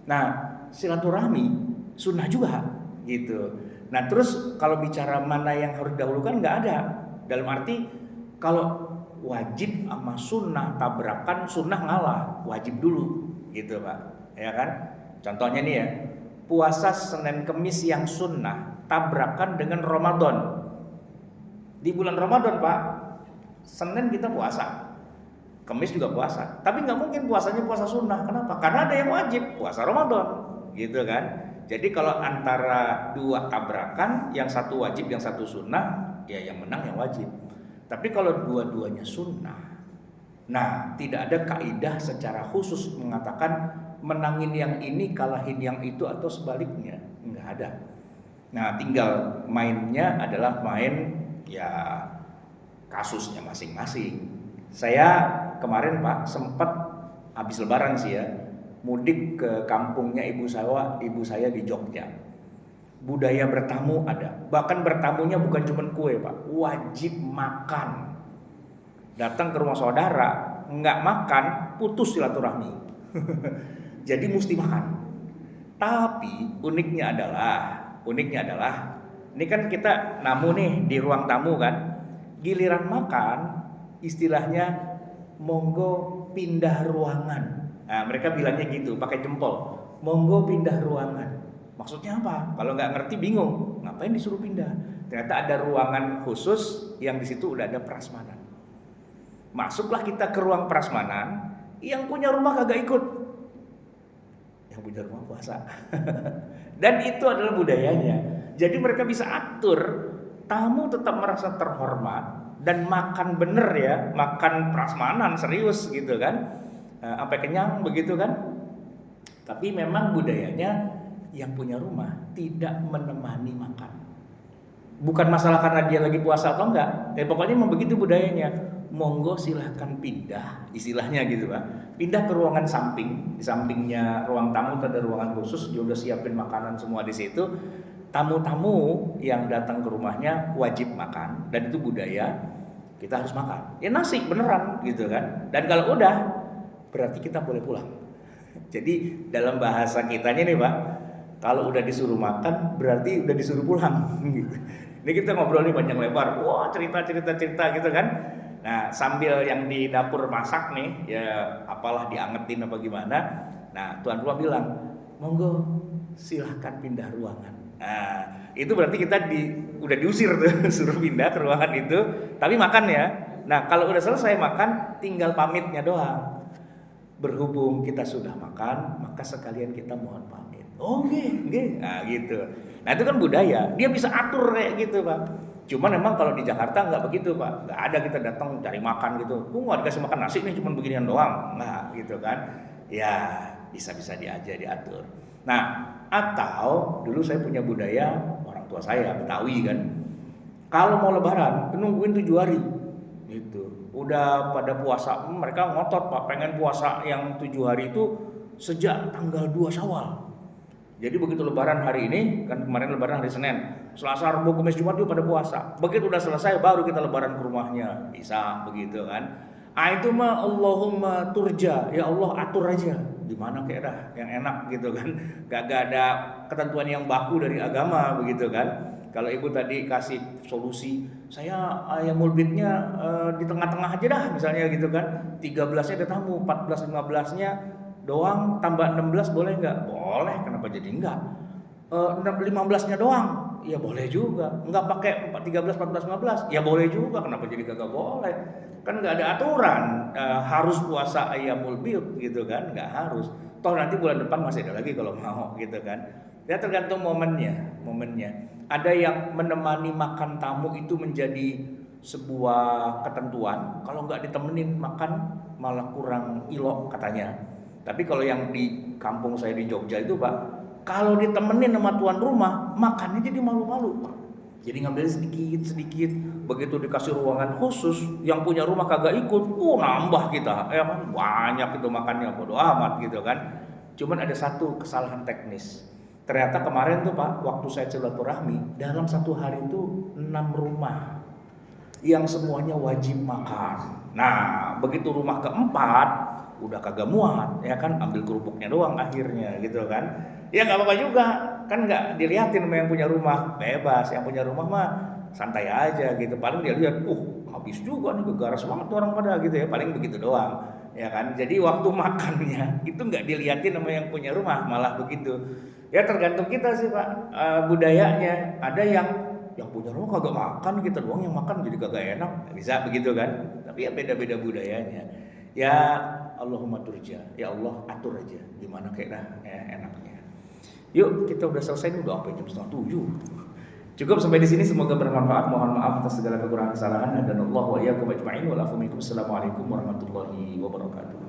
Nah, silaturahmi sunnah juga, gitu. Nah terus kalau bicara mana yang harus didahulukan nggak ada. Dalam arti kalau wajib sama sunnah tabrakan, sunnah ngalah, wajib dulu gitu Pak, ya kan? Contohnya nih ya, puasa Senin Kemis yang sunnah tabrakan dengan Ramadan. Di bulan Ramadan Pak, Senin kita puasa, Kemis juga puasa, tapi nggak mungkin puasanya puasa sunnah. Kenapa? Karena ada yang wajib puasa Ramadan, gitu kan? Jadi kalau antara dua tabrakan, yang satu wajib, yang satu sunnah, ya yang menang yang wajib. Tapi kalau dua-duanya sunnah, nah tidak ada kaidah secara khusus mengatakan menangin yang ini, kalahin yang itu atau sebaliknya, nggak ada. Nah tinggal mainnya adalah main ya kasusnya masing-masing. Saya kemarin Pak sempat habis lebaran sih ya, mudik ke kampungnya ibu saya di Jogja. Budaya bertamu ada, bahkan bertamunya bukan cuma kue Pak, wajib makan. Datang ke rumah saudara, nggak makan, putus silaturahmi. Jadi mesti makan. Tapi uniknya adalah, ini kan kita namu nih di ruang tamu kan, giliran makan, istilahnya monggo pindah ruangan. Nah, mereka bilangnya gitu, pakai jempol, monggo pindah ruangan. Maksudnya apa? Kalau nggak ngerti bingung, ngapain disuruh pindah? Ternyata ada ruangan khusus yang di situ udah ada prasmanan. Masuklah kita ke ruang prasmanan, yang punya rumah kagak ikut, yang punya rumah puasa. Dan itu adalah budayanya. Jadi mereka bisa atur, tamu tetap merasa terhormat dan makan bener ya, makan prasmanan serius gitu kan, sampai kenyang begitu kan. Tapi memang budayanya yang punya rumah tidak menemani makan. Bukan masalah karena dia lagi puasa atau enggak, pokoknya memang begitu budayanya. Monggo silahkan pindah, istilahnya gitu Pak. Pindah ke ruangan samping, di sampingnya ruang tamu ada ruangan khusus, dia udah siapin makanan semua di situ. Tamu-tamu yang datang ke rumahnya wajib makan, dan itu budaya, kita harus makan. Ya nasi beneran gitu kan. Dan kalau udah, berarti kita boleh pulang. Jadi dalam bahasa kitanya nih Pak, kalau udah disuruh makan berarti udah disuruh pulang gitu. Ini kita ngobrol nih panjang lebar, wah cerita gitu kan. Nah sambil yang di dapur masak nih, ya apalah diangetin apa gimana. Nah tuan rumah bilang, monggo silahkan pindah ruangan. Nah itu berarti kita udah diusir tuh, suruh pindah ke ruangan itu, tapi makan ya. Nah kalau udah selesai makan, tinggal pamitnya doang. Berhubung kita sudah makan, maka sekalian kita mohon pamit. Oh nggih. Nah gitu. Nah itu kan budaya, dia bisa atur kayak gitu Pak. Cuman memang kalau di Jakarta nggak begitu Pak. Nggak ada kita datang cari makan gitu. Nggak dikasih makan nasi nih, cuma beginian doang. Nah gitu kan. Ya bisa-bisa diatur. Nah atau dulu saya punya budaya, orang tua saya Betawi kan, kalau mau lebaran nungguin 7 hari gitu. Udah pada puasa, mereka ngotot Pak, pengen puasa yang 7 hari itu sejak tanggal 2 Syawal. Jadi begitu lebaran hari ini, kan kemarin lebaran hari Senin, Selasa, Rabu, Kamis, Jumat itu pada puasa. Begitu udah selesai baru kita lebaran ke rumahnya. Bisa begitu kan. Itu mah Allahumma turja, ya Allah atur aja. Gimana kayak dah yang enak gitu kan. Gak ada ketentuan yang baku dari agama begitu kan. Kalau ibu tadi kasih solusi, saya ayam mulbitnya di tengah-tengah aja dah misalnya gitu kan. 13-nya ada tamu, 14, 15-nya doang, tambah 16 boleh nggak? Boleh, kenapa jadi enggak? 15-nya doang, ya boleh juga. Enggak pakai 13, 14, 15, ya boleh juga. Kenapa jadi kagak boleh? Kan nggak ada aturan harus puasa ayyamul bid gitu kan, nggak harus. Toh nanti bulan depan masih ada lagi kalau mau gitu kan. Ya tergantung momennya. Ada yang menemani makan tamu itu menjadi sebuah ketentuan. Kalau nggak ditemenin makan malah kurang ilok katanya. Tapi kalau yang di kampung saya di Jogja itu Pak, kalau ditemenin sama tuan rumah, makannya jadi malu-malu Pak. Jadi ngambil sedikit. Begitu dikasih ruangan khusus, yang punya rumah kagak ikut, nambah kita. Ya kan banyak itu makannya, bodo amat gitu kan. Cuman ada satu kesalahan teknis. Ternyata kemarin tuh Pak, waktu saya silaturahmi, dalam satu hari itu 6 rumah yang semuanya wajib makan. Nah, begitu rumah keempat udah kagak muat, ya kan, ambil kerupuknya doang akhirnya gitu kan. Ya nggak apa-apa juga. kan nggak dilihatin sama yang punya rumah, bebas. Yang punya rumah mah santai aja gitu. Paling dia lihat, habis juga nih, gegaras banget tuh orang pada gitu ya. Paling begitu doang, ya kan. Jadi waktu makannya itu nggak dilihatin sama yang punya rumah, malah begitu. Ya tergantung kita sih Pak, budayanya. Ada yang punya rumah kagak makan, kita doang yang makan jadi kagak enak, bisa begitu kan. Tapi ya beda-beda budayanya. Ya Allahumma turja, ya Allah atur aja gimana kayak dah enaknya. Yuk kita udah selesai nih, udah sampai jam 6:30. Cukup sampai di sini, semoga bermanfaat. Mohon maaf atas segala kekurangan kesalahan. Dan Allah wa iyyakum ajma'in. Wa lafu minkum. Assalamualaikum warahmatullahi wabarakatuh.